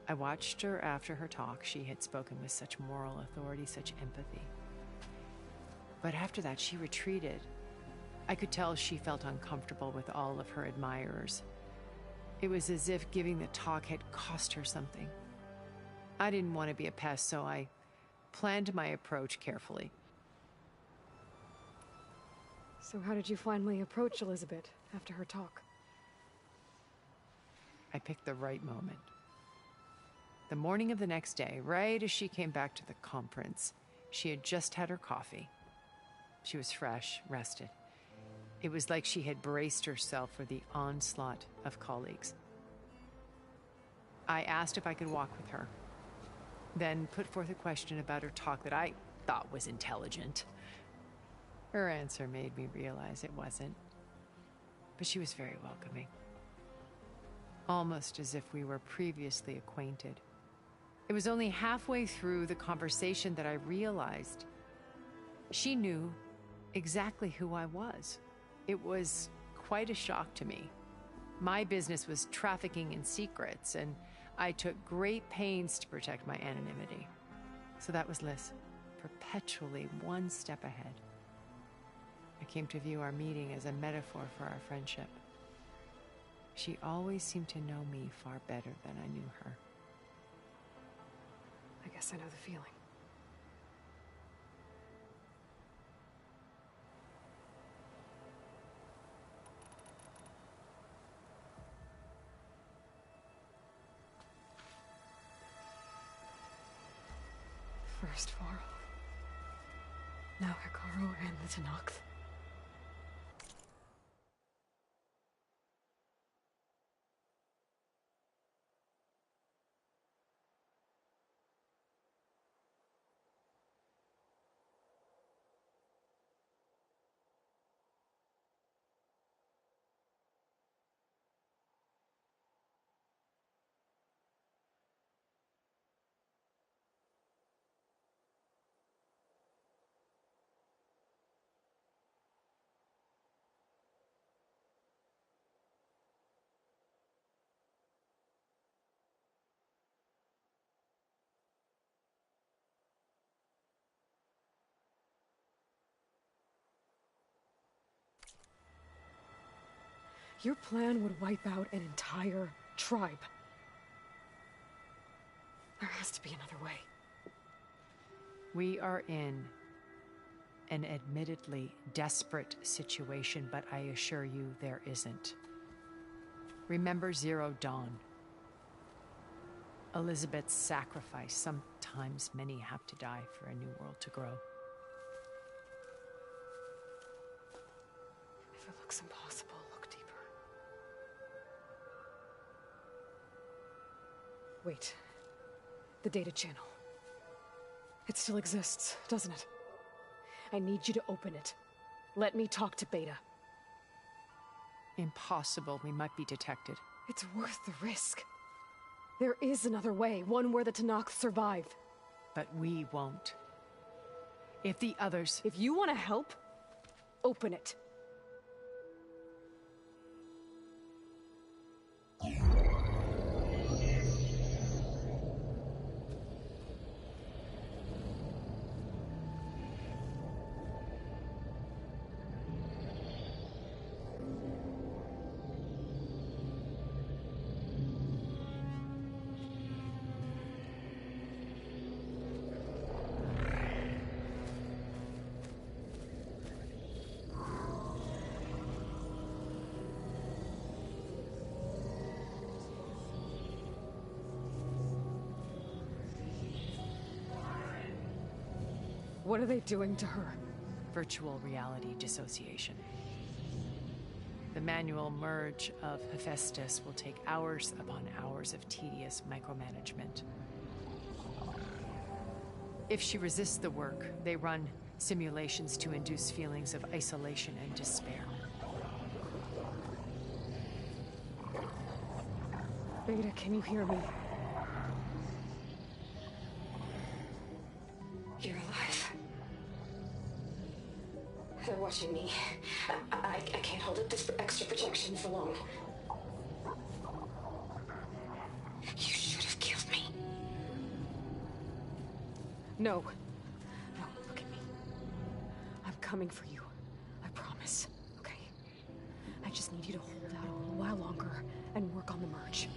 I watched her after her talk. She had spoken with such moral authority, such empathy. But after that, she retreated. I could tell she felt uncomfortable with all of her admirers. It was as if giving the talk had cost her something. I didn't want to be a pest, so I planned my approach carefully. So how did you finally approach Elizabeth after her talk? I picked the right moment. The morning of the next day, right as she came back to the conference, she had just had her coffee. She was fresh, rested. It was like she had braced herself for the onslaught of colleagues. I asked if I could walk with her, then put forth a question about her talk that I thought was intelligent. Her answer made me realize it wasn't, but she was very welcoming. Almost as if we were previously acquainted. It was only halfway through the conversation that I realized she knew exactly who I was. It was quite a shock to me. My business was trafficking in secrets, and I took great pains to protect my anonymity. So that was Liz, perpetually one step ahead. I came to view our meeting as a metaphor for our friendship. She always seemed to know me far better than I knew her. I guess I know the feeling. First Varl. Now Hikaru and the Tenakth. Your plan would wipe out an entire tribe. There has to be another way. We are in an admittedly desperate situation, but I assure you there isn't. Remember Zero Dawn. Elizabeth's sacrifice. Sometimes many have to die for a new world to grow. If it looks impossible, look deeper. Wait. The data channel. It still exists, doesn't it? I need you to open it. Let me talk to Beta. Impossible. We might be detected. It's worth the risk. There is another way, one where the Tanakh survive. But we won't. If the others... If you want to help, open it. What are they doing to her? Virtual reality dissociation. The manual merge of Hephaestus will take hours upon hours of tedious micromanagement. If she resists the work, they run simulations to induce feelings of isolation and despair. Beta, can you hear me? You're alive. They're watching me. I can't hold up this extra protection for long. You should have killed me. No. No, look at me. I'm coming for you. I promise. Okay? I just need you to hold out a little while longer and work on the merge.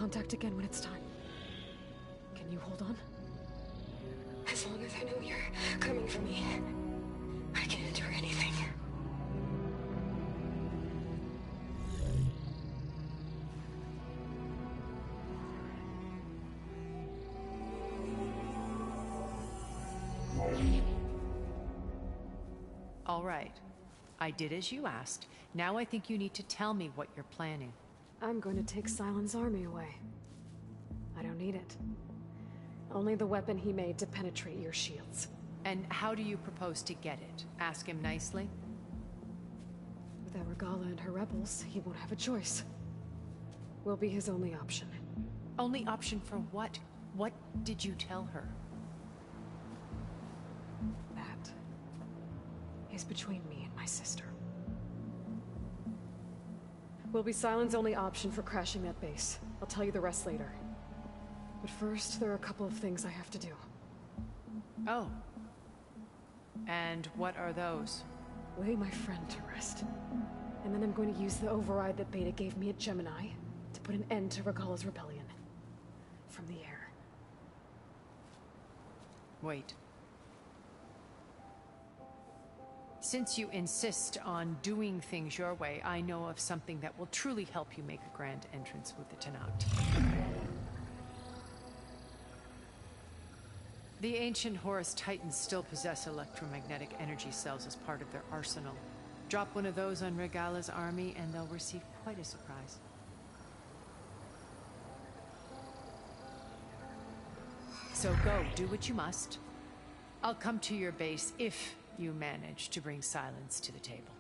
contact again when it's time. Can you hold on? As long as I know you're coming for me, I can endure anything. All right. I did as you asked. Now I think you need to tell me what you're planning. I'm going to take Silent's army away. I don't need it. Only the weapon he made to penetrate your shields. And how do you propose to get it? Ask him nicely? Without Regala and her rebels, he won't have a choice. We'll be his only option. Only option for what? What did you tell her? That is between me and my sister. Will be Silent's only option for crashing that base. I'll tell you the rest later. But first, there are a couple of things I have to do. Oh. And what are those? Lay my friend to rest. And then I'm going to use the override that Beta gave me at Gemini to put an end to Regala's rebellion. From the air. Wait. Since you insist on doing things your way, I know of something that will truly help you make a grand entrance with the Tenakth. The ancient Horus Titans still possess electromagnetic energy cells as part of their arsenal. Drop one of those on Regala's army and they'll receive quite a surprise. So go, do what you must. I'll come to your base if you manage to bring Silence to the table.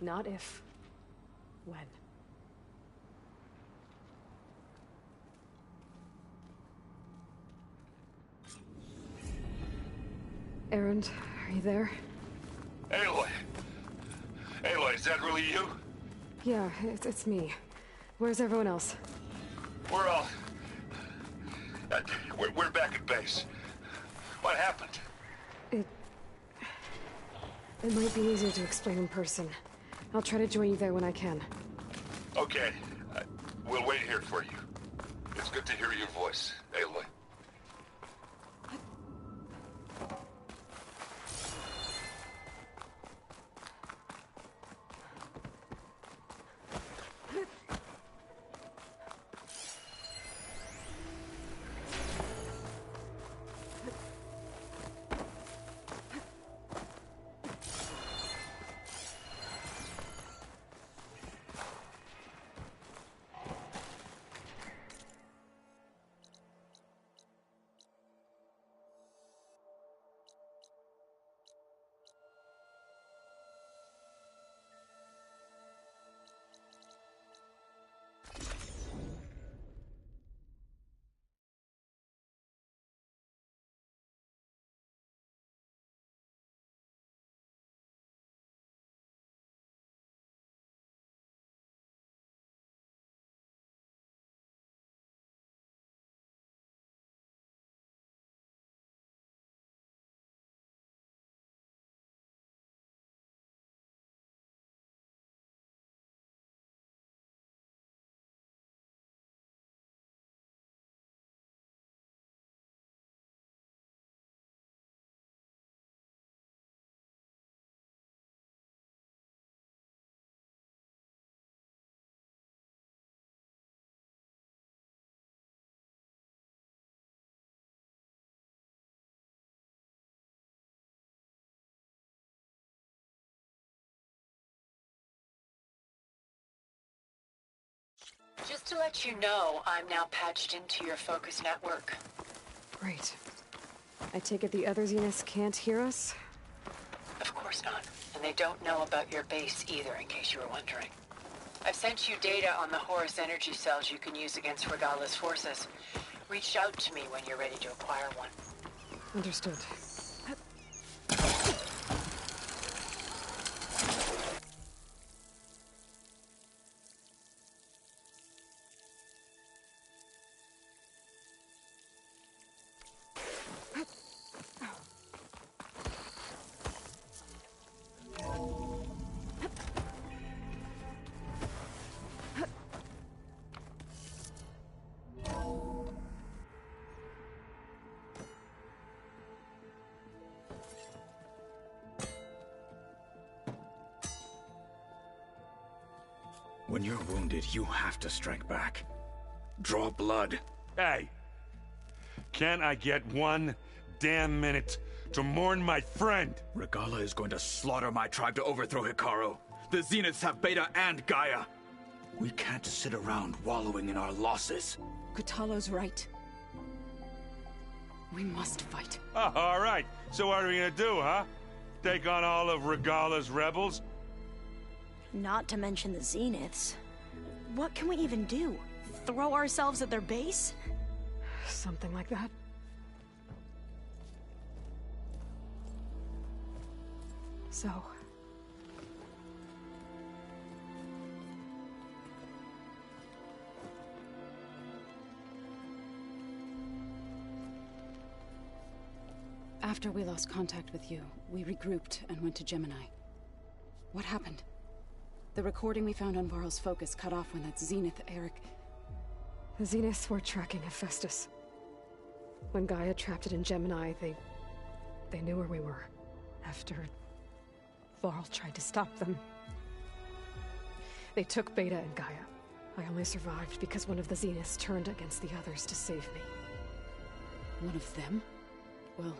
Not if. When. Erend, are you there? Aloy! Aloy, is that really you? Yeah, it's me. Where's everyone else? We're all... we're back at base. What happened? It might be easier to explain in person. I'll try to join you there when I can. Okay. We'll wait here for you. It's good to hear your voice, Aloy. Just to let you know, I'm now patched into your focus network. Great. I take it the other Zeniths can't hear us? Of course not. And they don't know about your base either, in case you were wondering. I've sent you data on the Horus energy cells you can use against Regala's forces. Reach out to me when you're ready to acquire one. Understood. When you're wounded, you have to strike back. Draw blood. Hey! Can't I get one damn minute to mourn my friend? Regala is going to slaughter my tribe to overthrow Hikaru. The Zeniths have Beta and Gaia. We can't sit around wallowing in our losses. Kotallo's right. We must fight. Oh, all right. So what are we gonna do, huh? Take on all of Regala's rebels? Not to mention the Zeniths. What can we even do? Throw ourselves at their base? Something like that. So... After we lost contact with you, we regrouped and went to Gemini. What happened? The recording we found on Varl's focus cut off when that Zenith Eric... The Zeniths were tracking Hephaestus. When Gaia trapped it in Gemini, they knew where we were. After... Varl tried to stop them. They took Beta and Gaia. I only survived because one of the Zeniths turned against the others to save me. One of them? Well...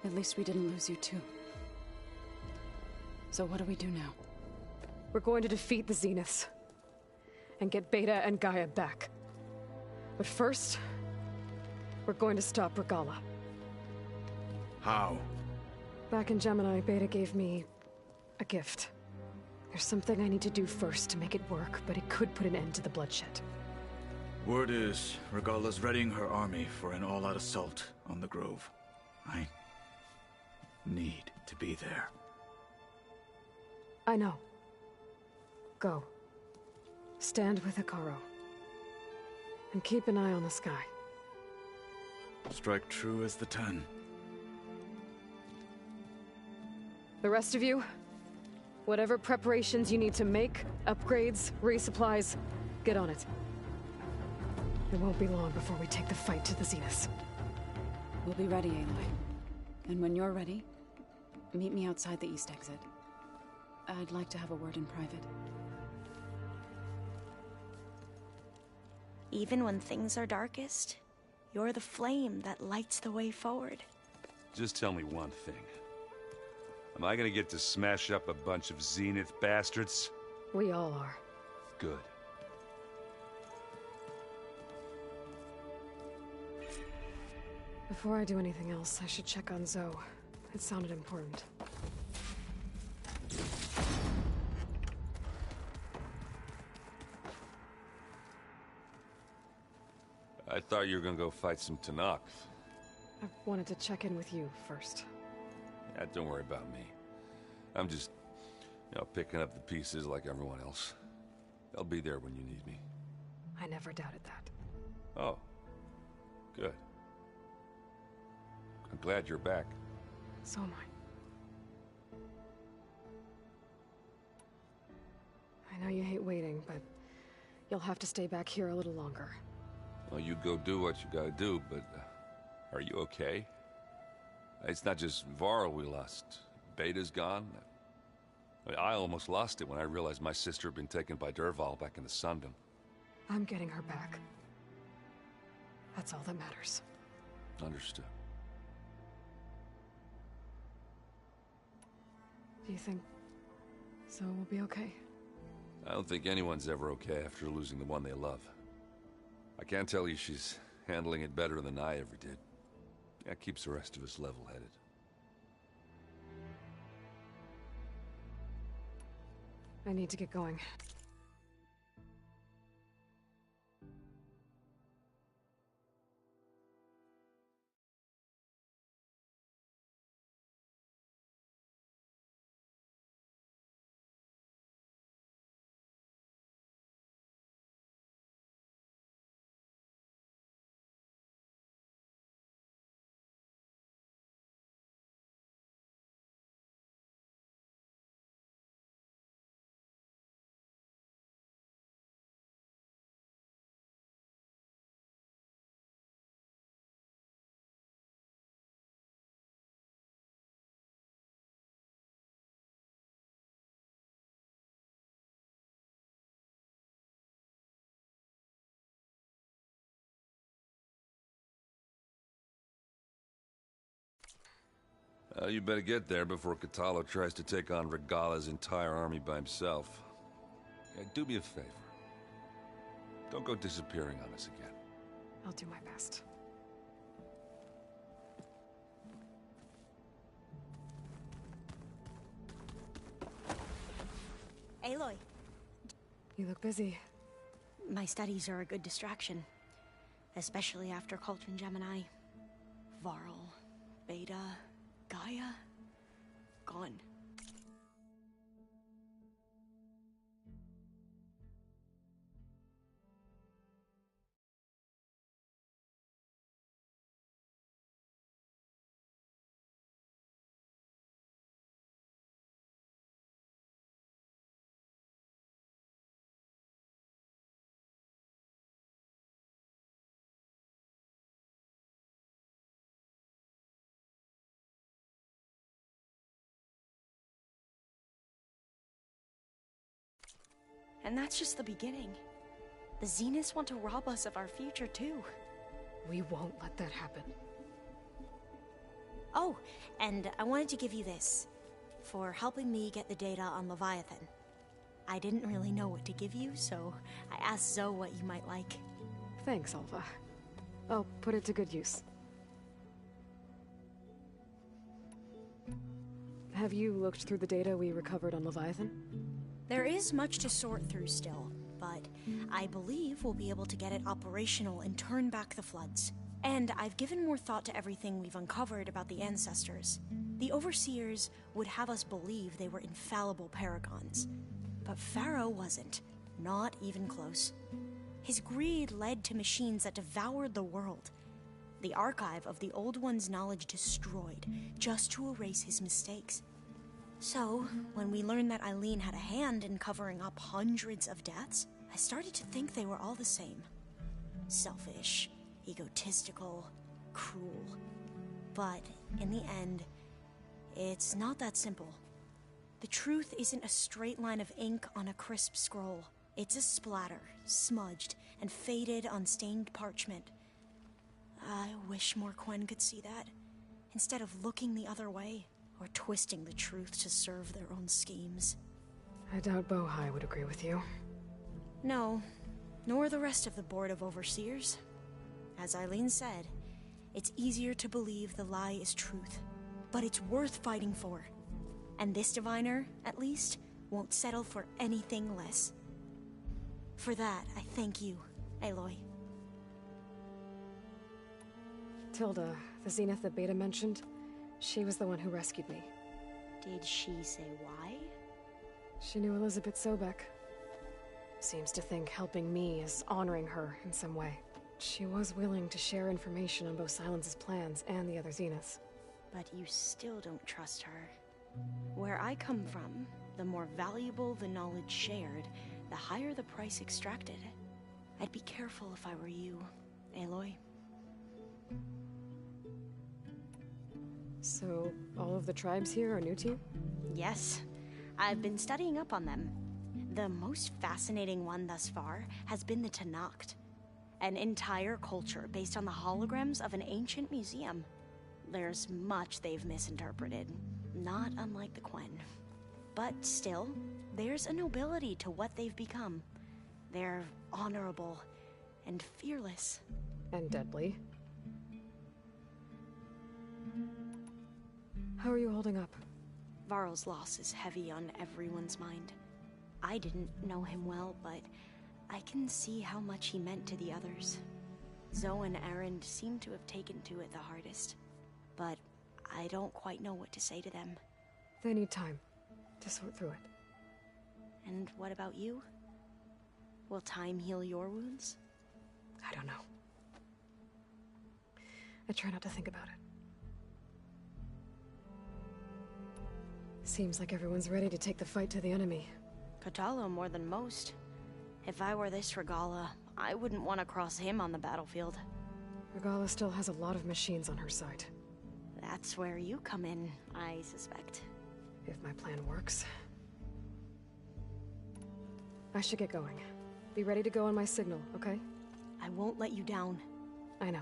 at least we didn't lose you too. So what do we do now? We're going to defeat the Zeniths. And get Beta and Gaia back. But first... we're going to stop Regala. How? Back in Gemini, Beta gave me... a gift. There's something I need to do first to make it work, but it could put an end to the bloodshed. Word is, Regala's readying her army for an all-out assault on the Grove. I need to be there. I know. Go. Stand with Hikaru. And keep an eye on the sky. Strike true as the 10. The rest of you, whatever preparations you need to make, upgrades, resupplies, get on it. It won't be long before we take the fight to the Zeniths. We'll be ready, Aloy. And when you're ready, meet me outside the east exit. I'd like to have a word in private. Even when things are darkest, you're the flame that lights the way forward. Just tell me one thing. Am I gonna get to smash up a bunch of Zenith bastards? We all are. Good. Before I do anything else, I should check on Zoe. It sounded important. I thought you were gonna go fight some Tanakh. I wanted to check in with you first. Yeah, don't worry about me. I'm just, picking up the pieces like everyone else. I'll be there when you need me. I never doubted that. Oh. Good. I'm glad you're back. So am I. I know you hate waiting, but you'll have to stay back here a little longer. Well, you go do what you gotta do, but are you okay? It's not just Varl we lost. Beta's gone. I almost lost it when I realized my sister had been taken by Dervahl back in the Sundom. I'm getting her back. That's all that matters. Understood. Do you think Zoe will be okay? I don't think anyone's ever okay after losing the one they love. I can't tell you she's handling it better than I ever did. That keeps the rest of us level-headed. I need to get going. You better get there before Catalo tries to take on Regala's entire army by himself. Yeah, do me a favor. Don't go disappearing on us again. I'll do my best. Aloy. You look busy. My studies are a good distraction. Especially after Cauldron Gemini. Varl, Beta, Gaia, gone. And that's just the beginning. The Zeniths want to rob us of our future, too. We won't let that happen. Oh, and I wanted to give you this. For helping me get the data on Leviathan. I didn't really know what to give you, so I asked Zoe what you might like. Thanks, Alpha. I'll put it to good use. Have you looked through the data we recovered on Leviathan? There is much to sort through still, but I believe we'll be able to get it operational and turn back the floods. And I've given more thought to everything we've uncovered about the ancestors. The Overseers would have us believe they were infallible paragons. But Pharaoh wasn't. Not even close. His greed led to machines that devoured the world. The archive of the Old One's knowledge destroyed, just to erase his mistakes. So, when we learned that Eileen had a hand in covering up hundreds of deaths, I started to think they were all the same. Selfish, egotistical, cruel. But, in the end, it's not that simple. The truth isn't a straight line of ink on a crisp scroll. It's a splatter, smudged, and faded on stained parchment. I wish more Quen could see that, instead of looking the other way. Or twisting the truth to serve their own schemes. I doubt Bohai would agree with you. No, nor the rest of the Board of Overseers. As Eileen said, it's easier to believe the lie is truth, but it's worth fighting for. And this diviner, at least, won't settle for anything less. For that, I thank you, Aloy. Tilda, the Zenith that Beta mentioned, she was the one who rescued me. Did she say why? She knew Elizabeth Sobek. Seems to think helping me is honoring her in some way. She was willing to share information on both Silence's plans and the other Zeniths. But you still don't trust her. Where I come from, the more valuable the knowledge shared, the higher the price extracted. I'd be careful if I were you, Aloy. So, all of the tribes here are new to you? Yes. I've been studying up on them. The most fascinating one thus far has been the Tenakth. An entire culture based on the holograms of an ancient museum. There's much they've misinterpreted, not unlike the Quen. But still, there's a nobility to what they've become. They're honorable and fearless. And deadly. How are you holding up? Varl's loss is heavy on everyone's mind. I didn't know him well, but I can see how much he meant to the others. Zoe and Erend seem to have taken to it the hardest, but I don't quite know what to say to them. They need time to sort through it. And what about you? Will time heal your wounds? I don't know. I try not to think about it. Seems like everyone's ready to take the fight to the enemy. Catalo more than most. If I were this Regala, I wouldn't want to cross him on the battlefield. Regala still has a lot of machines on her side. That's where you come in, I suspect. If my plan works. I should get going. Be ready to go on my signal, okay? I won't let you down. I know.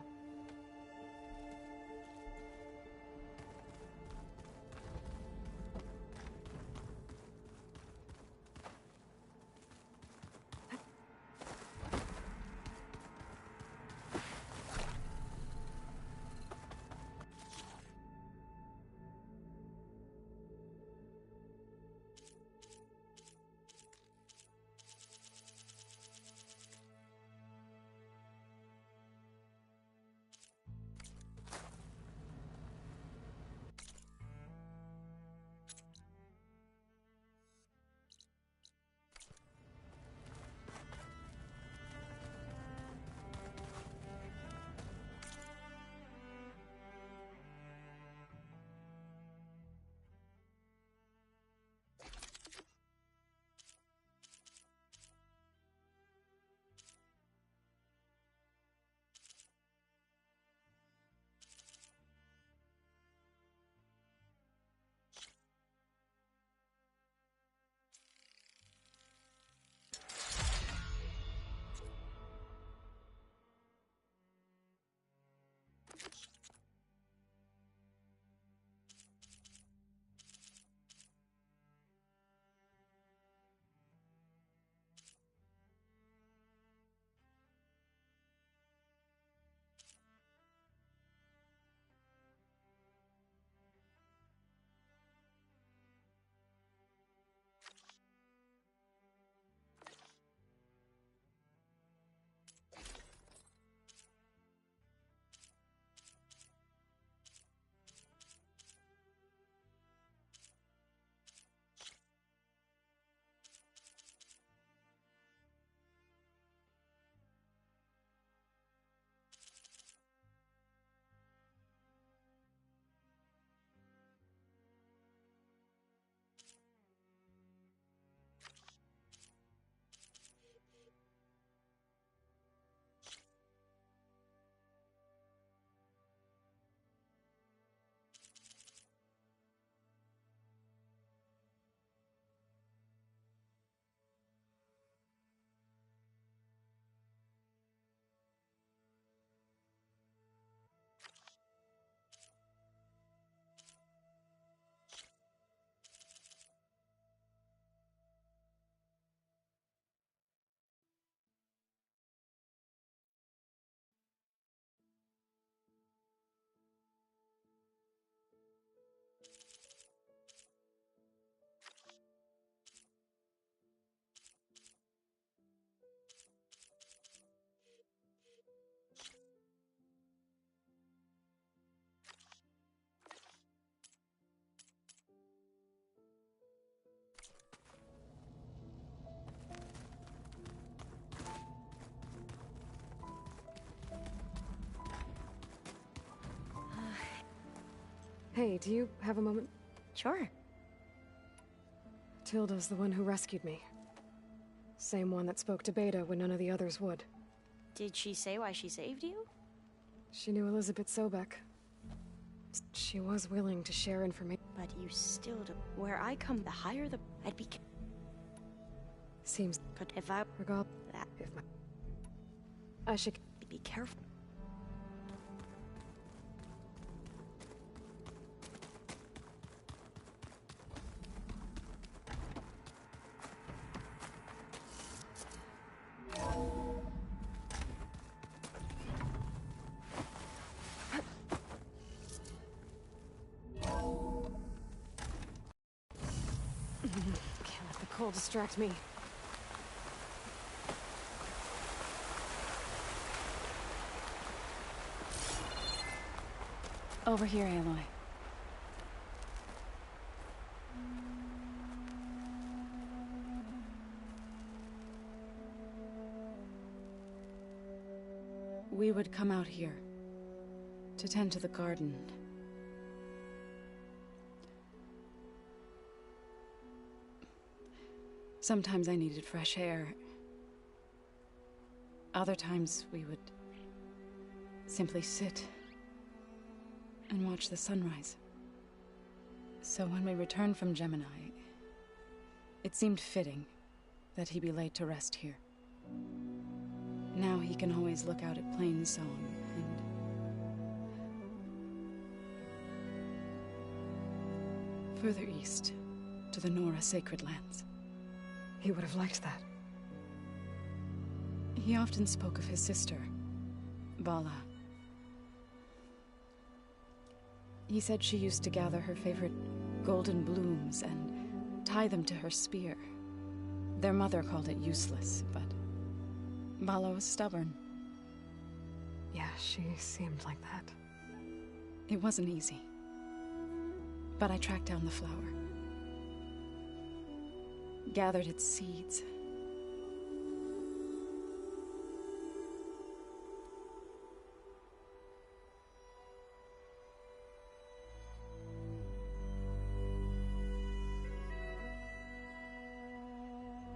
Hey, do you have a moment? Sure. Tilda's the one who rescued me. Same one that spoke to Beta when none of the others would. Did she say why she saved you? She knew Elizabeth Sobek. She was willing to share information. But you still do. Where I come, the higher the... I'd be... Seems... But if I... Regard... That... If my... I should... Be careful. Can't let the cold distract me. Over here, Aloy. We would come out here to tend to the garden. Sometimes I needed fresh air. Other times we would simply sit and watch the sunrise. So when we returned from Gemini, it seemed fitting that he be laid to rest here. Now he can always look out at Plainsong and... further east, to the Nora Sacred Lands. He would have liked that. He often spoke of his sister, Bala. He said she used to gather her favorite golden blooms and tie them to her spear. Their mother called it useless, but Bala was stubborn. Yeah, she seemed like that. It wasn't easy. But I tracked down the flower. Gathered its seeds.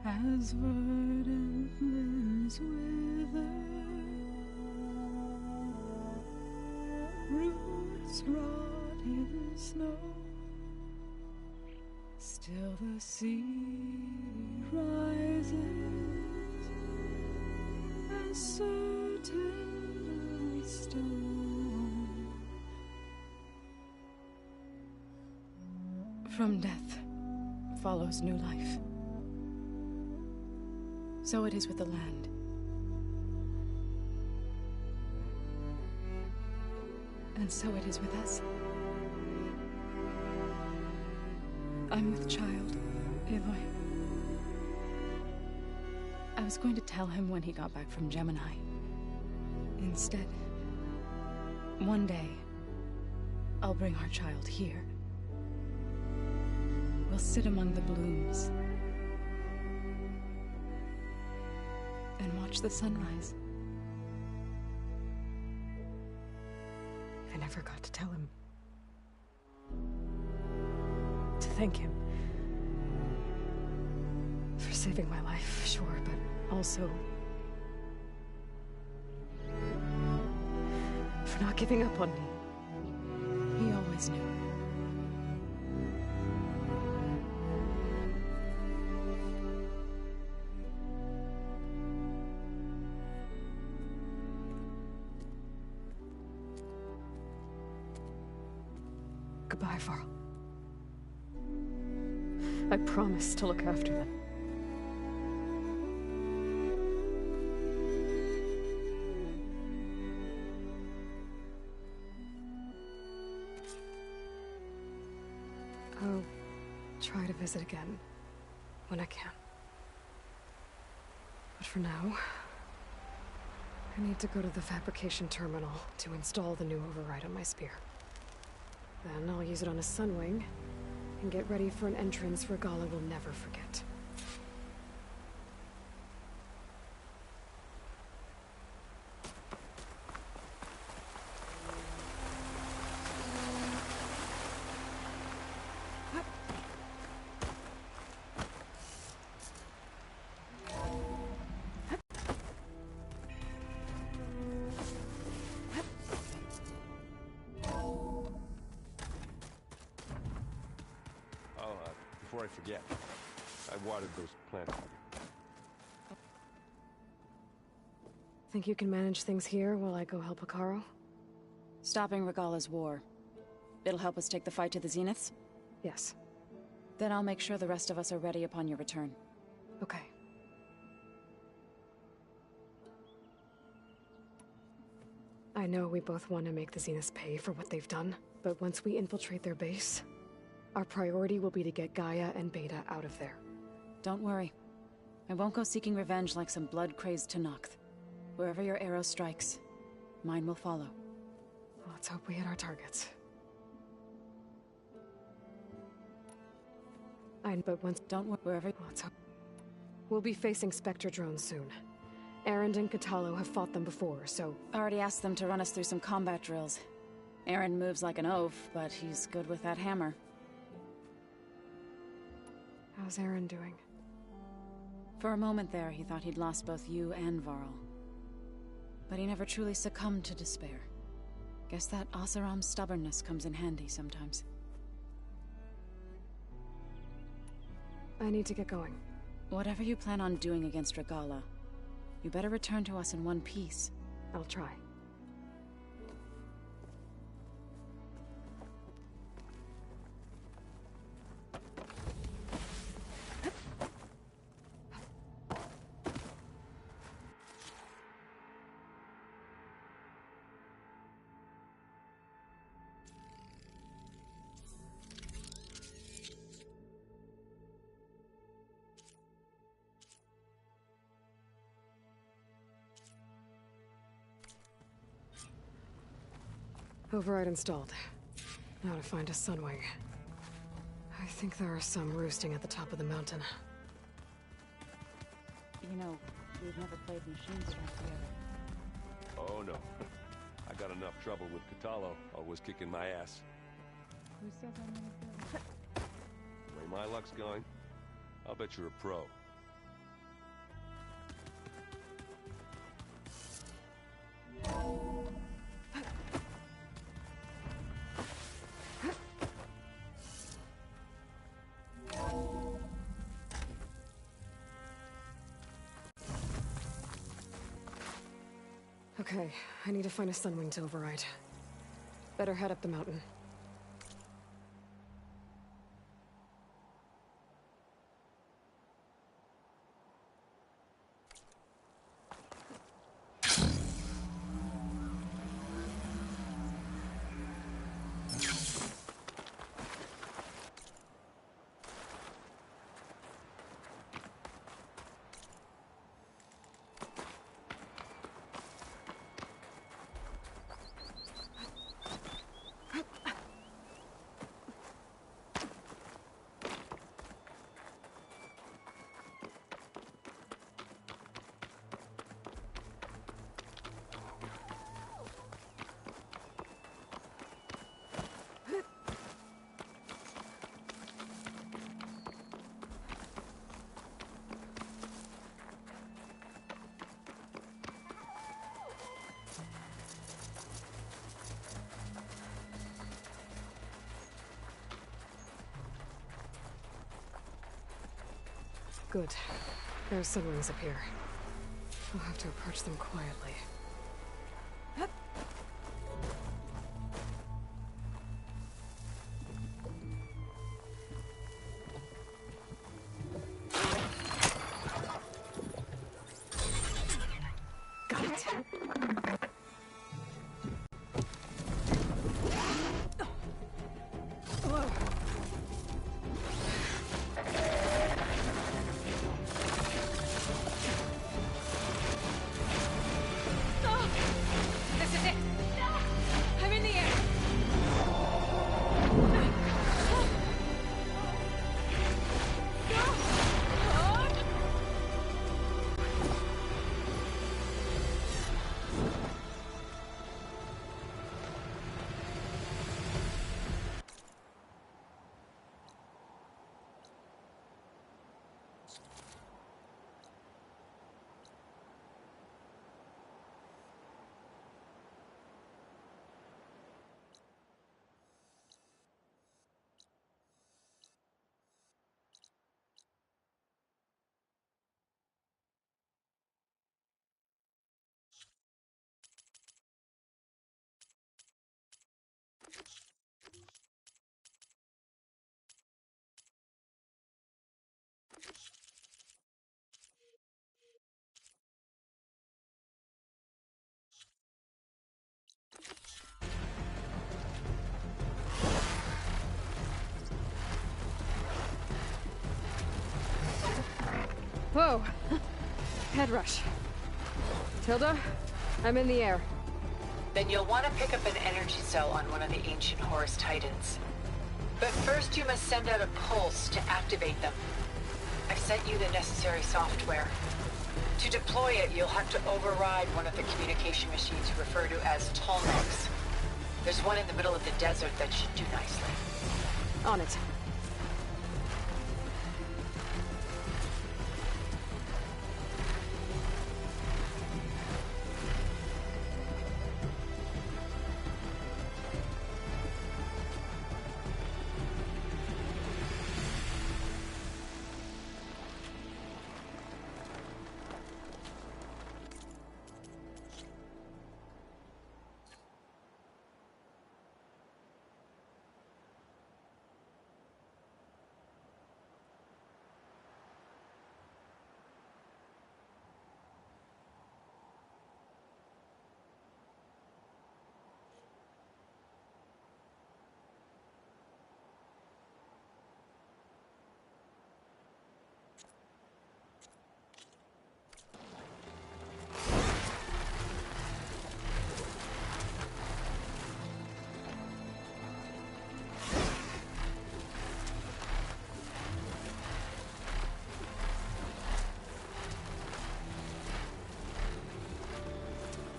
As verdant limbs wither, roots rot in snow, still the sea rises, as certain as stone. From death follows new life. So it is with the land. And so it is with us. I'm with child, Aloy. I was going to tell him when he got back from Gemini. Instead, one day, I'll bring our child here. We'll sit among the blooms and watch the sunrise. I never got to tell him. To thank him. For saving my life, sure, but also... for not giving up on me. He always knew. Goodbye, Varl. I promise to look after them. I'll try to visit again when I can. But for now, I need to go to the fabrication terminal to install the new override on my spear. Then I'll use it on a sunwing, and get ready for an entrance Regala will never forget. forget. I watered those plants. Think you can manage things here while I go help Akaro? Stopping Regala's war. It'll help us take the fight to the Zeniths? Yes. Then I'll make sure the rest of us are ready upon your return. Okay. I know we both want to make the Zeniths pay for what they've done, but once we infiltrate their base, our priority will be to get Gaia and Beta out of there. Don't worry. I won't go seeking revenge like some blood-crazed Tenakth. Wherever your arrow strikes, mine will follow. Let's hope we hit our targets. But once... Don't worry, wherever... Let's hope... We'll be facing Spectre drones soon. Erend and Katalo have fought them before, so... Already asked them to run us through some combat drills. Erend moves like an oaf, but he's good with that hammer. How's Erend doing? For a moment there, he thought he'd lost both you and Varl. But he never truly succumbed to despair. Guess that Oseram's stubbornness comes in handy sometimes. I need to get going. Whatever you plan on doing against Regala, you better return to us in one piece. I'll try. Override installed. Now to find a Sunwing. I think there are some roosting at the top of the mountain. You know, we've never played machines against together. Oh no. I got enough trouble with Katalo, always kicking my ass. Who says I'm gonna The way my luck's going, I'll bet you're a pro. Okay, I need to find a Sunwing to override. Better head up the mountain. Good. There's Sunwings up here. I'll have to approach them quietly. Got it. Whoa! Head rush. Tilda, I'm in the air. Then you'll want to pick up an energy cell on one of the ancient Horus Titans. But first you must send out a pulse to activate them. I've sent you the necessary software. To deploy it, you'll have to override one of the communication machines referred to as Tallnecks. There's one in the middle of the desert that should do nicely. On it.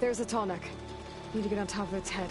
There's a tall neck. Need to get on top of its head.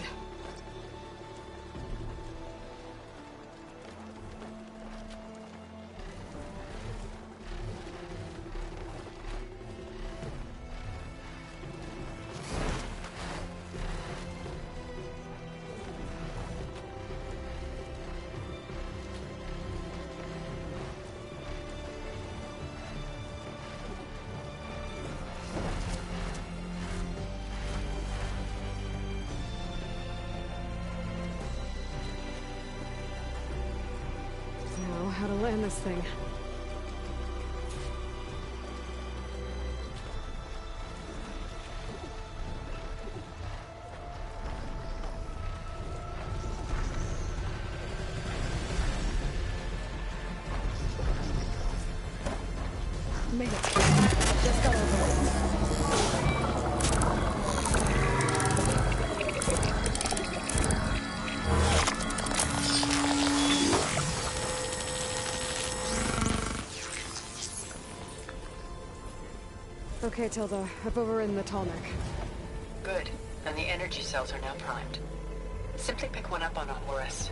How to land this thing. Made it. Just got over it. Okay, Tilda. I've overridden the tall neck. Good. And the energy cells are now primed. Simply pick one up on a Horus.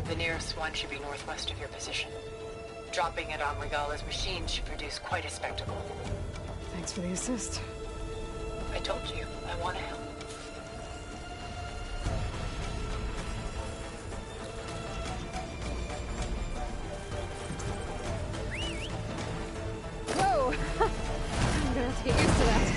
The nearest one should be northwest of your position. Dropping it on Regala's machine should produce quite a spectacle. Thanks for the assist. I told you, I want to help. Whoa! I'm gonna have to get used to that.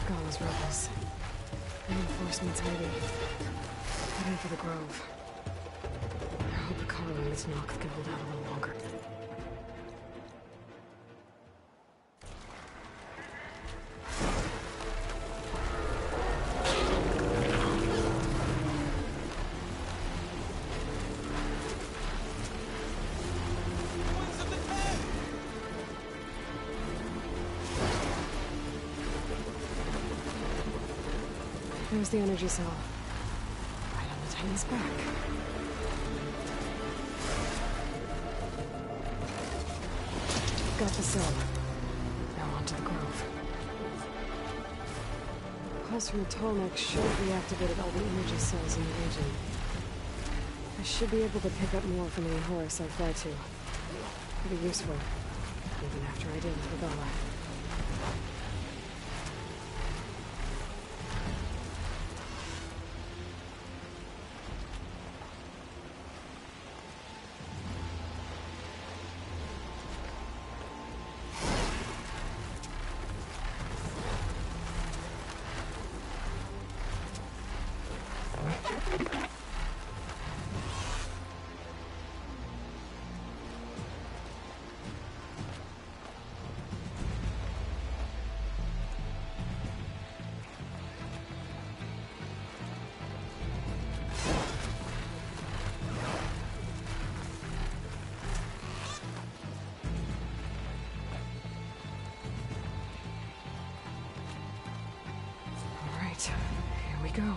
Those rebels. Reinforcements waiting. Heading for the Grove. I hope Carl and Miss Nox can hold out a little longer. There's the energy cell. Right on the Titan's back. Got the cell. Now onto the Grove. The pulse from the tall neck should have reactivated all the energy cells in the region. I should be able to pick up more from any Horus I fly to. Pretty useful. Even after I did with Aloy. Here we go.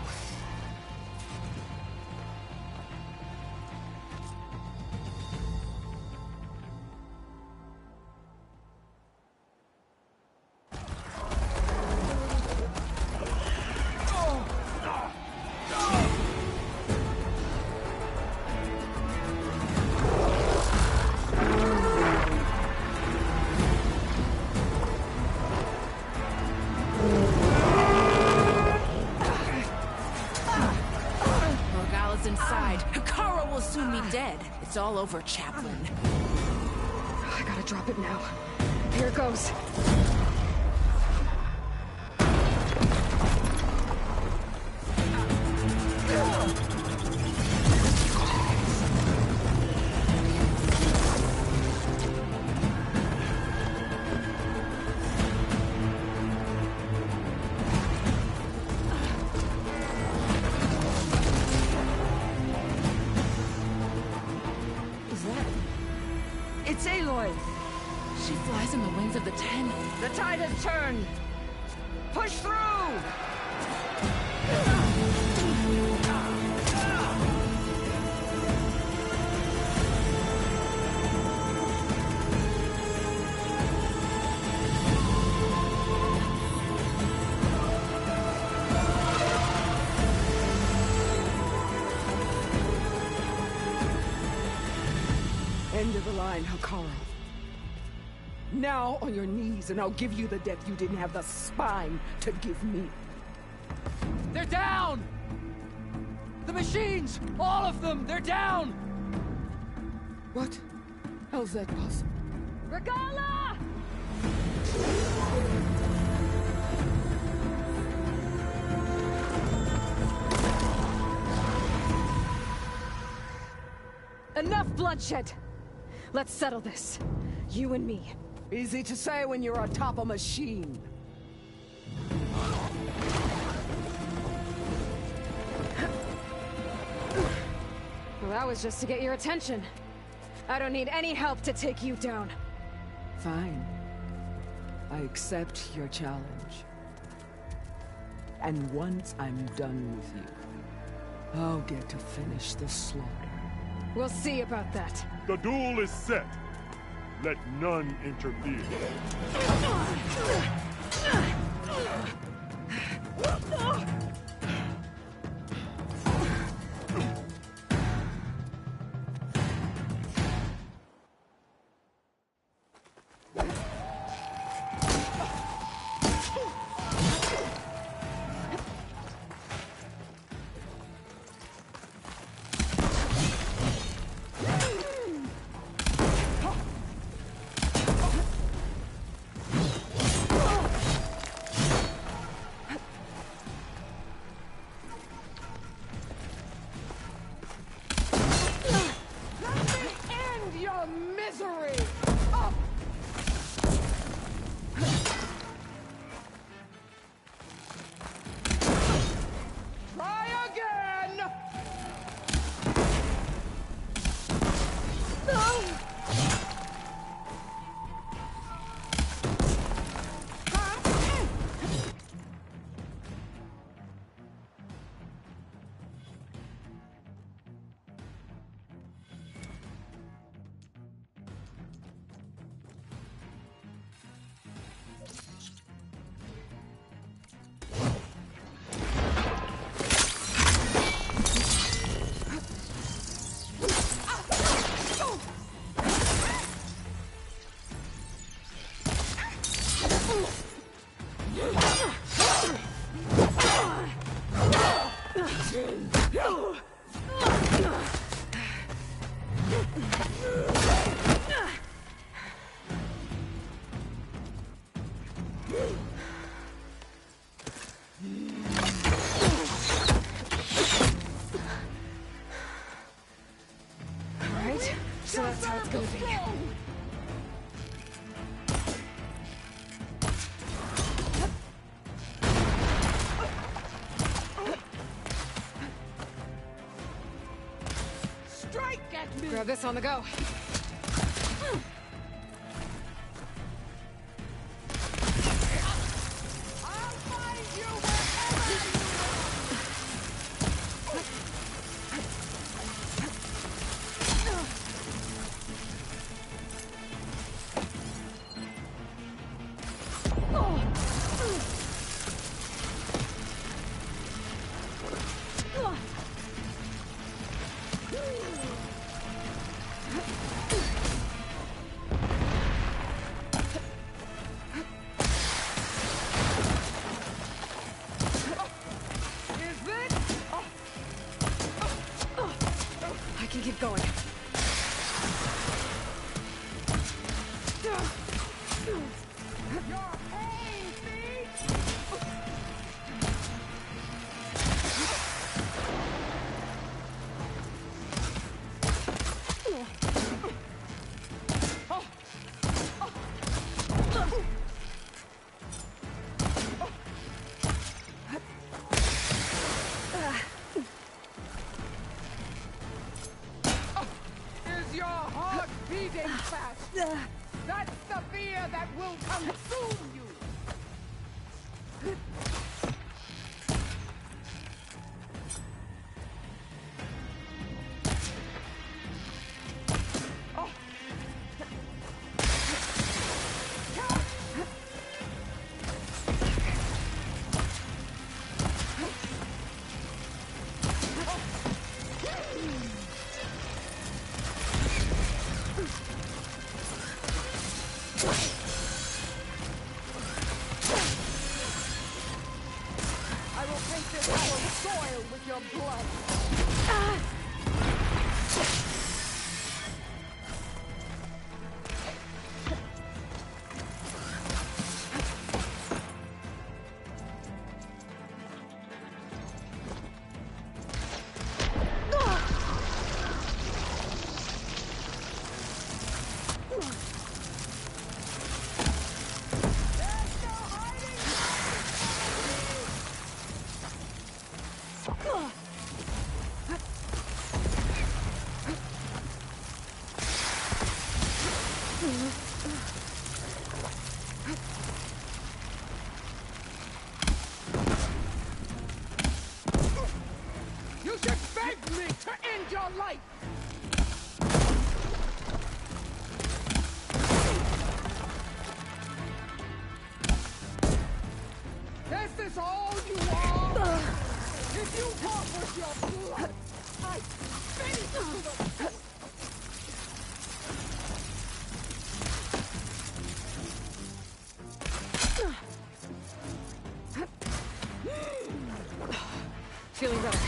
It's all over, Chaplain. I gotta drop it now. Here it goes. It's Aloy! She flies on the wings of the Ten. The tide has turned! Push through! End of the line, Hakara. Now on your knees, and I'll give you the death you didn't have the spine to give me. They're down! The machines! All of them! They're down! What? How's that possible? Regala! Enough bloodshed! Let's settle this. You and me. Easy to say when you're atop a machine. Well, that was just to get your attention. I don't need any help to take you down. Fine. I accept your challenge. And once I'm done with you, I'll get to finish the slaughter. We'll see about that. The duel is set. Let none interfere. Alright, so that's how it's gonna be. Strike at me! Grab this on the go. I'll find you wherever I can keep going. is your heart beating fast? That's the fear that will consume you! I will paint this hollow soil with your blood! You should beg me to end your life! Is this all you are? If you offered your blood, I'd spit it to the... Feeling better.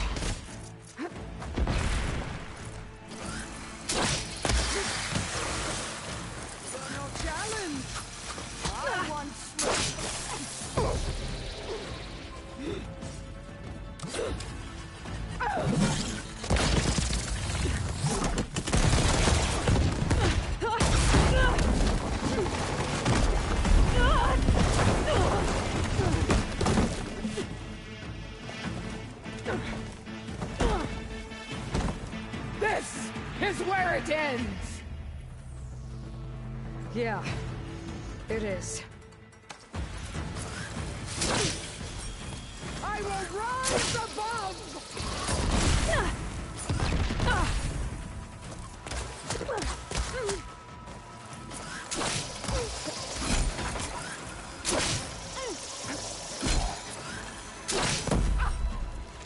No challenge! I want This is where it ends! Yeah, it is. I will rise above!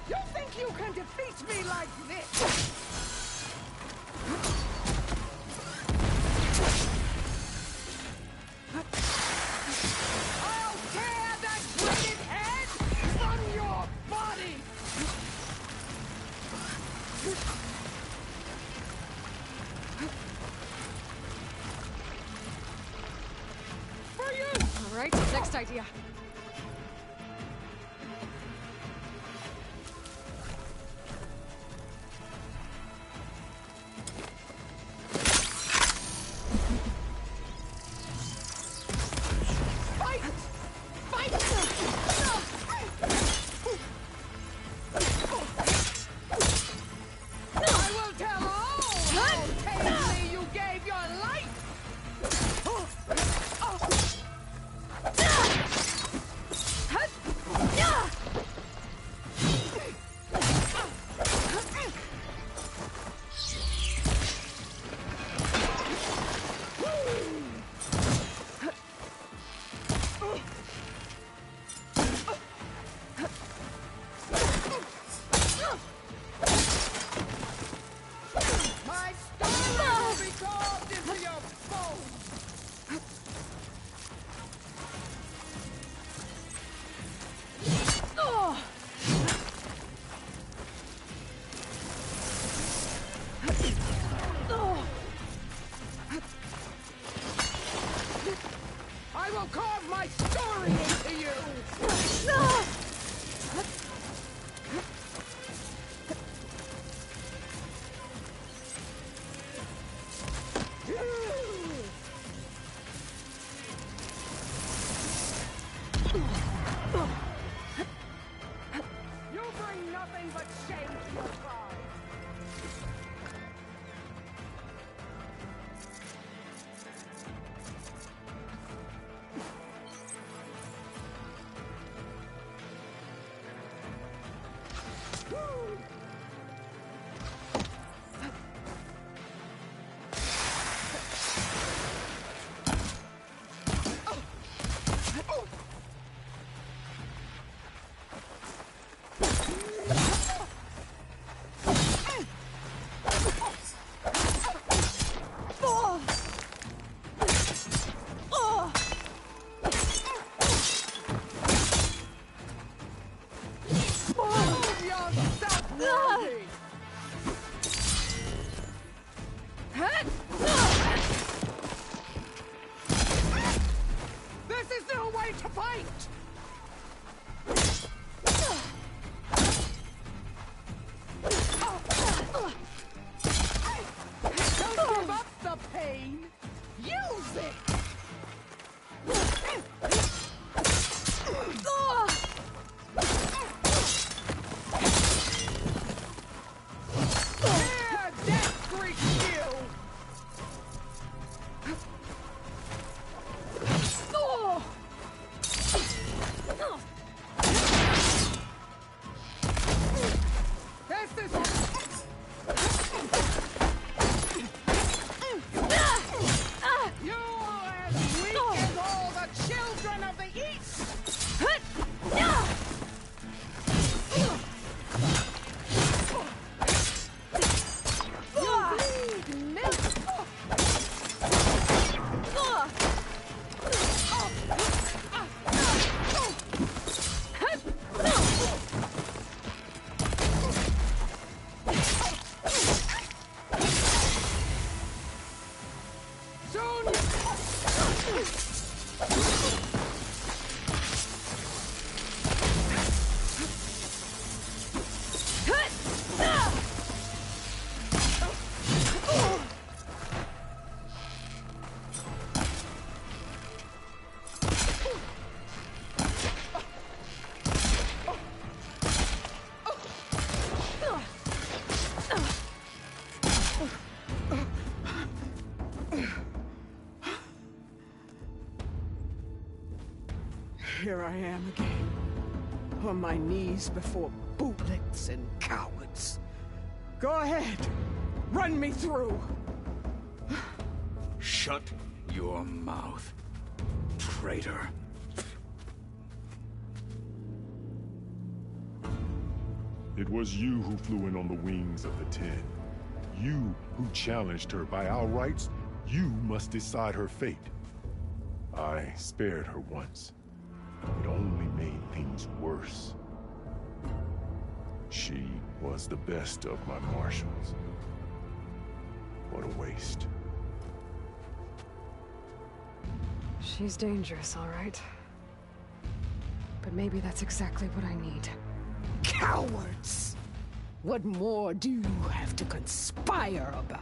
You think you can defeat me like this? I'll tear that braided head from your body! idea. I will carve my story into you! You bring nothing but shame to your tribe! This is no way to fight! Don't give up the pain! Use it! Yeah, death greets you! This is... You are as weak as all the children of the East! You bleed milk! Here I am again, on my knees before bootlets and cowards. Go ahead, run me through. Shut your mouth, traitor. It was you who flew in on the wings of the Ten. You who challenged her by our rights. You must decide her fate. I spared her once. It only made things worse. She was the best of my marshals. What a waste. She's dangerous, all right. but maybe that's exactly what I need. Cowards! What more do you have to conspire about?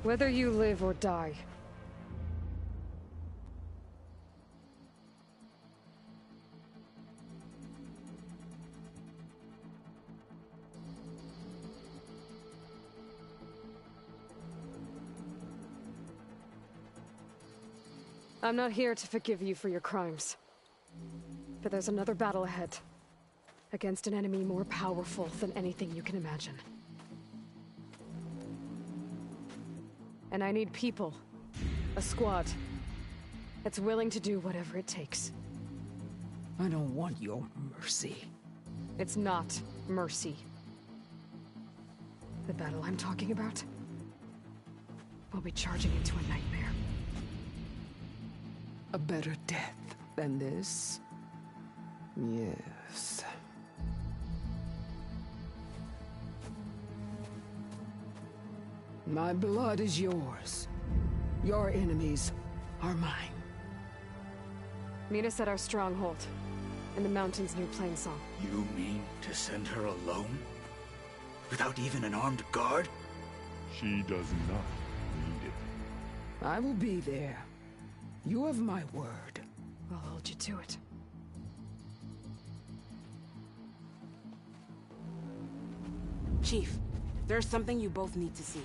Whether you live or die. I'm not here to forgive you for your crimes. But there's another battle ahead. Against an enemy more powerful than anything you can imagine. And I need people. A squad. That's willing to do whatever it takes. I don't want your mercy. It's not mercy. The battle I'm talking about will be charging into a nightmare. A better death than this? Yes. My blood is yours. Your enemies are mine. Meet us at our stronghold, in the mountains near Plainsong. You mean to send her alone? Without even an armed guard? She does not need it. I will be there. You have my word. I'll hold you to it. Chief, there's something you both need to see.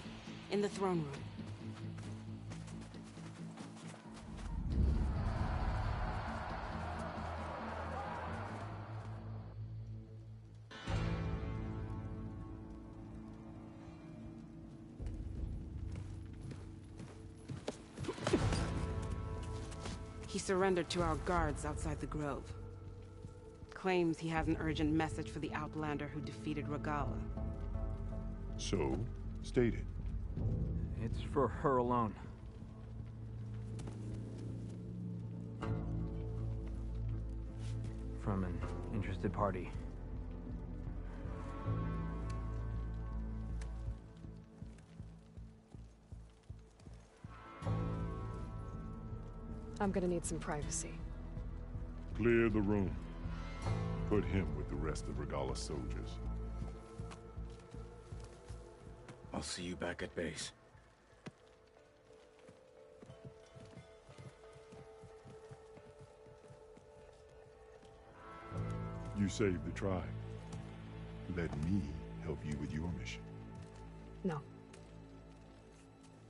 In the throne room. He surrendered to our guards outside the grove. Claims he has an urgent message for the Outlander who defeated Regala. So, state it. It's for her alone. From an interested party. I'm gonna need some privacy. Clear the room. Put him with the rest of Regala's soldiers. I'll see you back at base. You saved the tribe. Let me help you with your mission. No.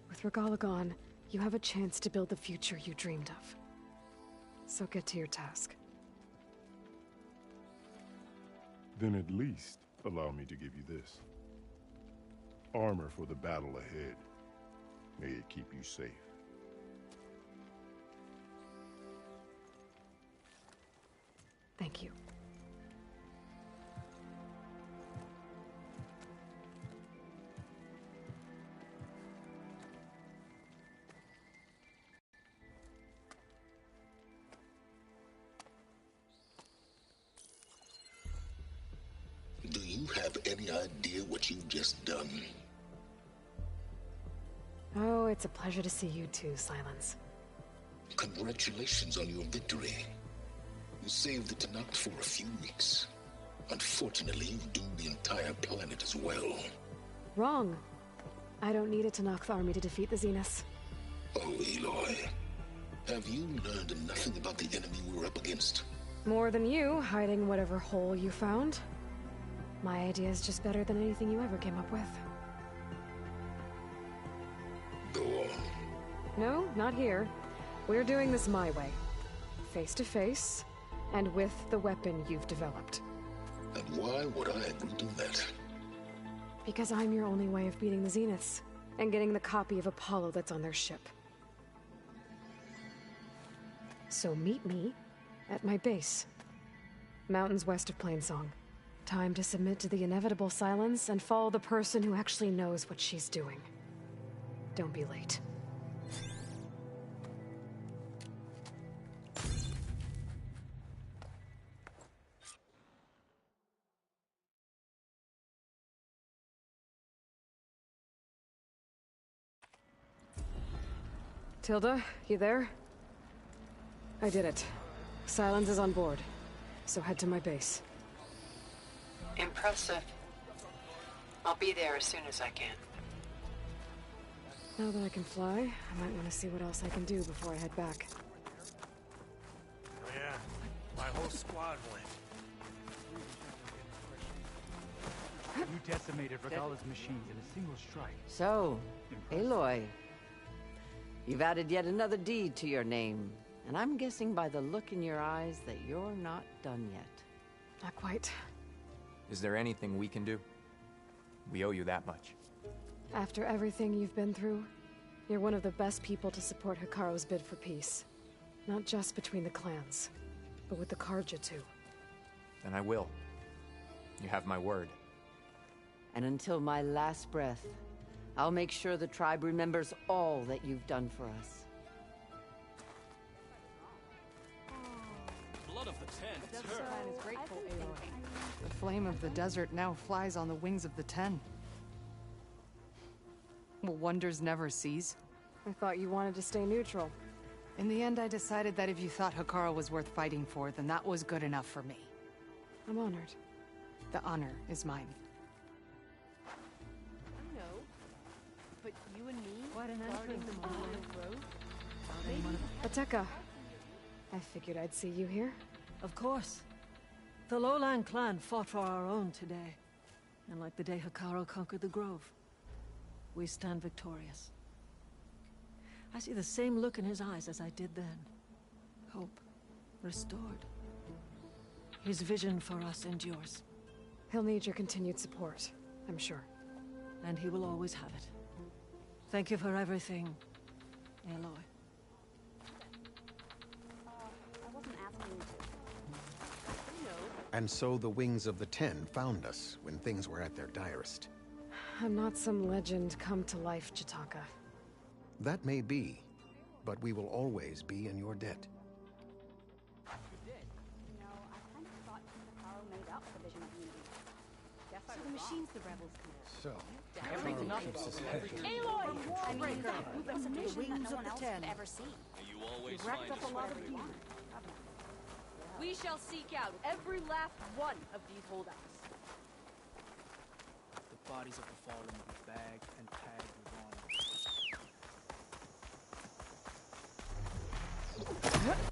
With Regala gone, you have a chance to build the future you dreamed of. So get to your task. Then at least allow me to give you this. Armor for the battle ahead. May it keep you safe. Thank you. Do you have any idea what you've just done? Oh, it's a pleasure to see you too, Silence. Congratulations on your victory. You saved the Tanakh for a few weeks. Unfortunately, you've doomed the entire planet as well. Wrong. I don't need a Tanakh army to defeat the Zeniths. Oh, Aloy. Have you learned nothing about the enemy we're up against? More than you, hiding whatever hole you found. My idea is just better than anything you ever came up with. Go on. No, not here. We're doing this my way. Face to face, and with the weapon you've developed. And why would I agree to that? Because I'm your only way of beating the Zeniths, and getting the copy of Apollo that's on their ship. So meet me at my base. Mountains west of Plainsong. Time to submit to the inevitable silence and follow the person who actually knows what she's doing. Don't be late. Tilda, you there? I did it. Silence is on board, so head to my base. Impressive. I'll be there as soon as I can. Now that I can fly, I might want to see what else I can do before I head back. Oh, yeah, my whole squad went. You decimated Regala's machines in a single strike. So, Aloy, you've added yet another deed to your name. And I'm guessing by the look in your eyes that you're not done yet. Not quite. Is there anything we can do? We owe you that much. After everything you've been through, you're one of the best people to support Hikaru's bid for peace. Not just between the clans, but with the Carja too. Then I will. You have my word. And until my last breath, I'll make sure the tribe remembers all that you've done for us. Blood of the Ten. The Desert Clan is grateful, Aloy. The flame of the desert now flies on the wings of the Ten. Will wonders never cease? I thought you wanted to stay neutral. In the end, I decided that if you thought Hikaru was worth fighting for, then that was good enough for me. I'm honored. The honor is mine. I know, but you and me What an guarding entrance. the Moonlight Grove? Ateka, I figured I'd see you here. Of course. The Lowland clan fought for our own today. And like the day Hikaru conquered the Grove, we stand victorious. I see the same look in his eyes as I did then. Hope restored. His vision for us endures. He'll need your continued support, I'm sure. And he will always have it. Thank you for everything, Aloy. I wasn't asking you to. And so the Wings of the Ten found us when things were at their direst. I'm not some legend come to life, Jataka. That may be, but we will always be in your debt. You know, I kind of thought Hikaru made up the vision of unity. Guess I was the wrong. machines the rebels committed. So, Everything Hikaru keeps his head. Aloy! I mean, that was a The vision that Wings no of one the else Ten. could ever see. You always We've racked find up us a lot of whatever you demons. We shall seek out every last one of these holdouts. The bodies of the fallen will be bagged and tagged with honor.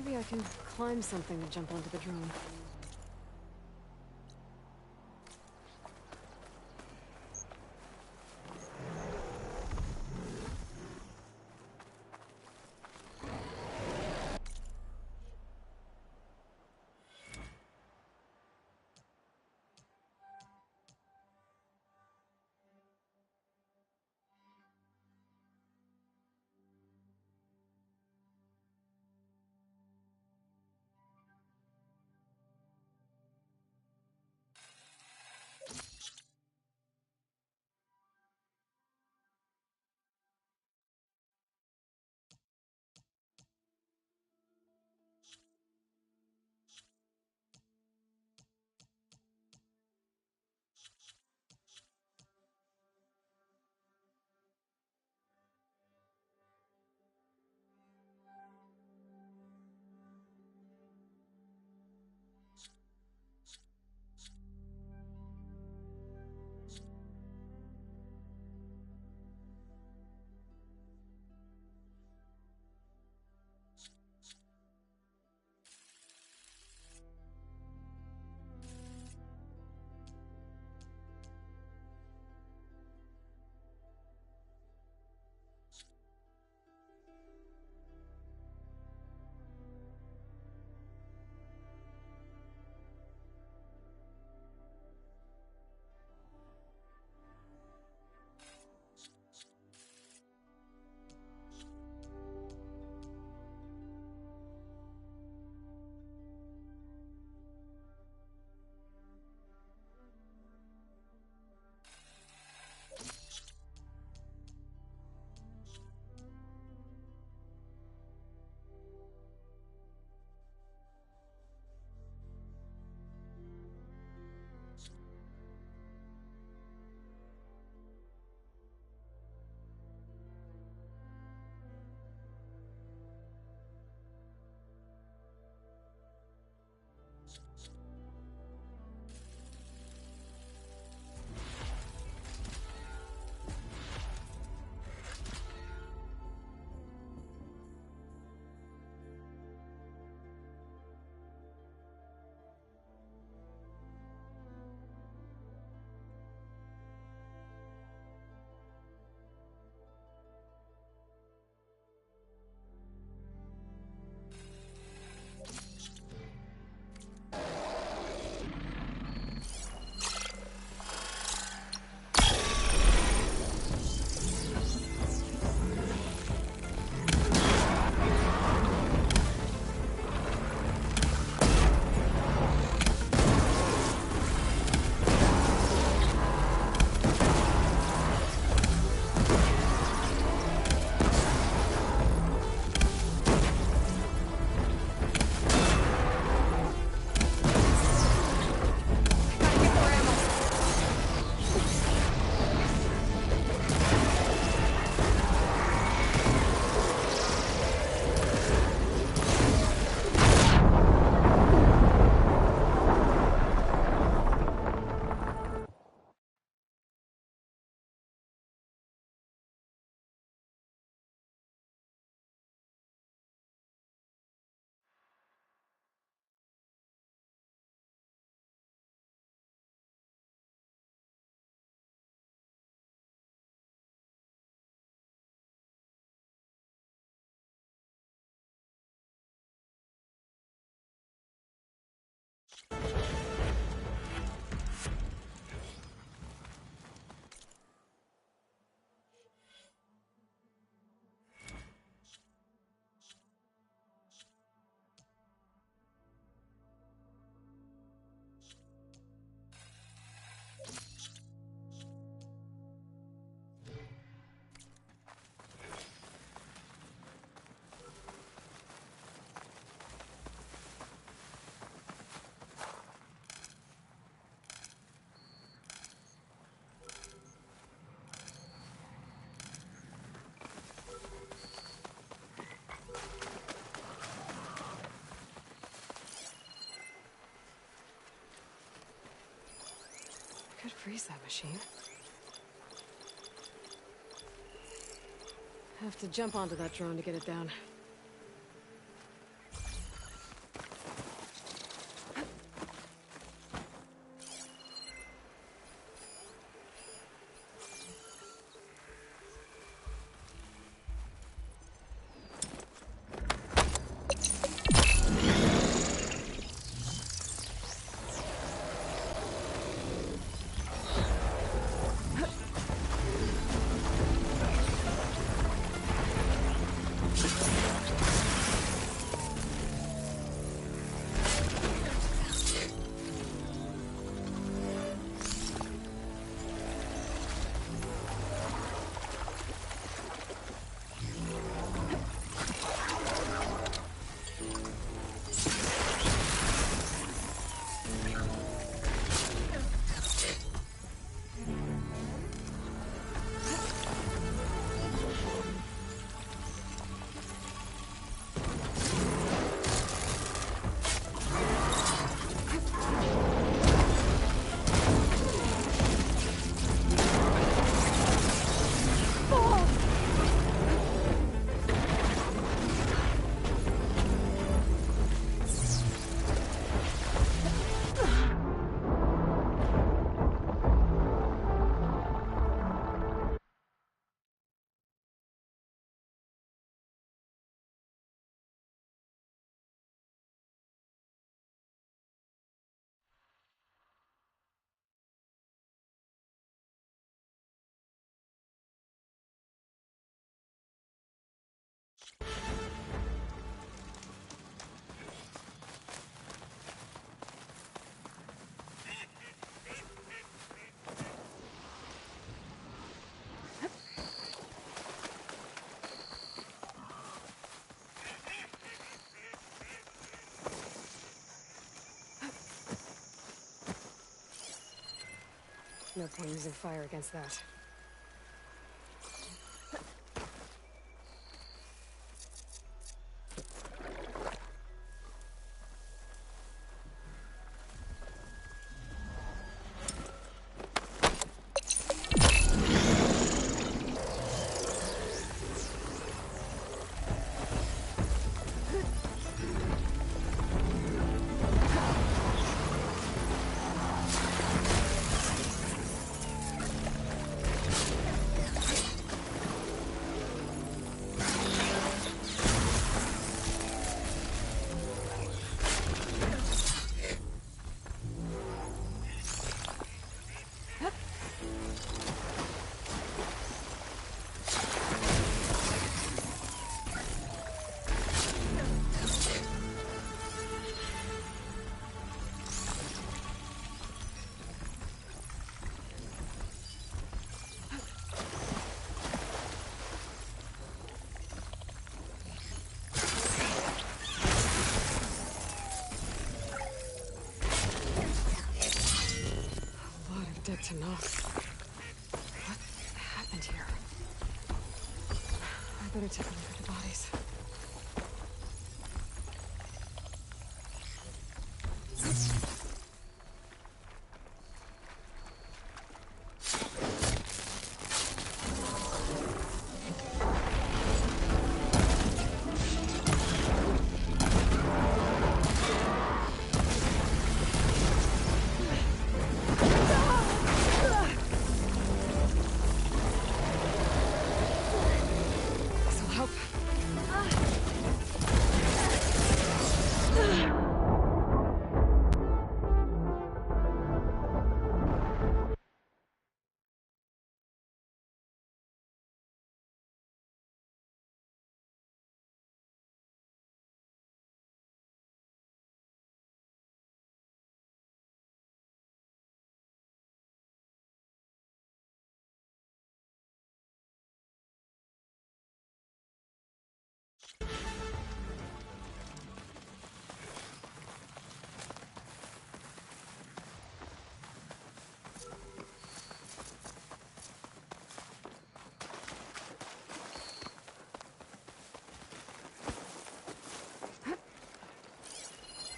Maybe I can climb something to jump onto the drone. Could freeze that machine. Have to jump onto that drone to get it down. No point using fire against that. Dead to knock. What happened here? I better take a look at the bodies.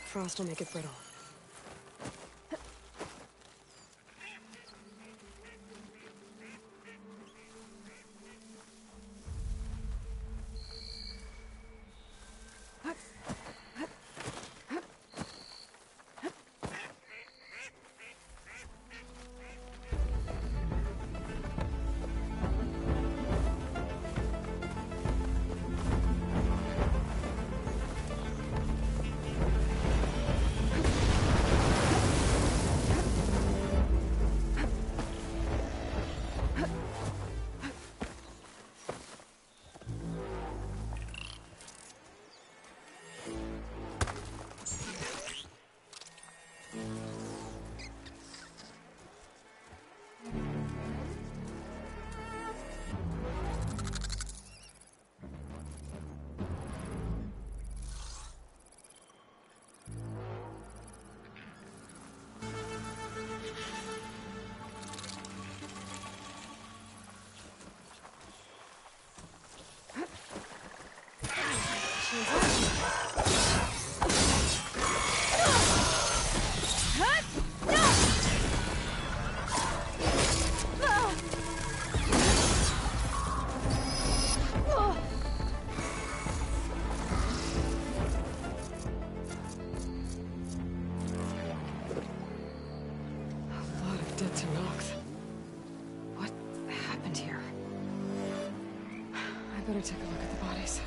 Frost will make it brittle. Dead to Nox. What happened here? I better take a look at the bodies.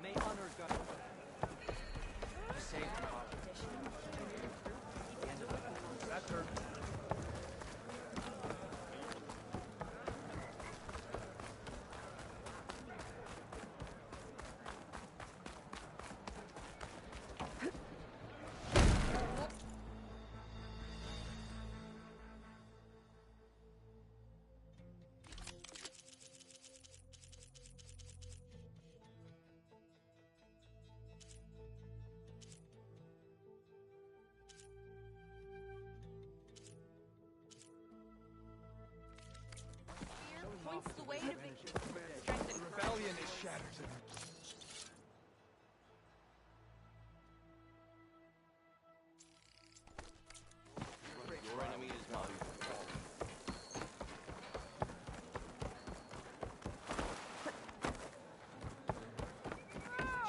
May honor go. To save the competition. The end of the That's her. Points the way to victory. The rebellion is shattered. Your enemy is not even called.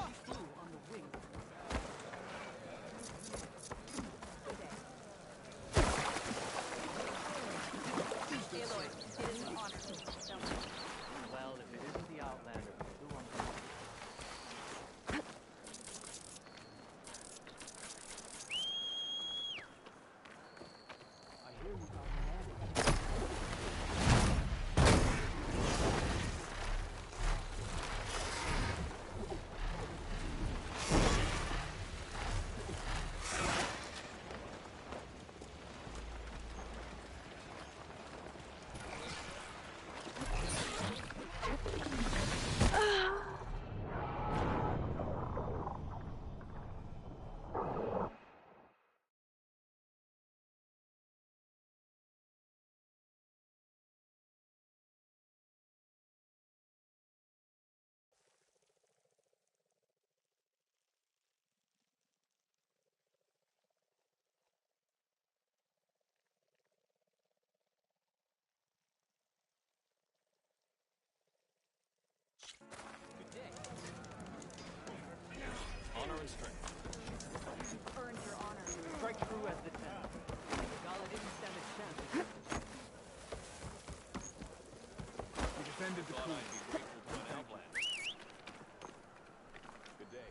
She flew on the wing. Aloy, it is an honor. Don't worry. Well, if it isn't the Outlander, who wants to? I hear you got an Honor and strength. You've earned your honor. Strike true as the 10. Gala didn't stand a chance. We defended the Thought coup. I'd be grateful to an Outlander. Good day.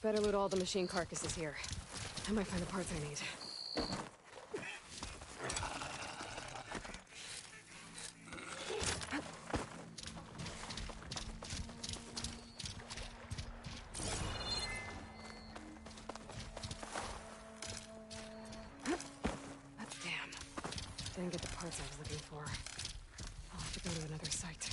Better loot all the machine carcasses here. I might find the parts I need. Damn. Didn't get the parts I was looking for. I'll have to go to another site.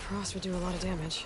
Frost would do a lot of damage.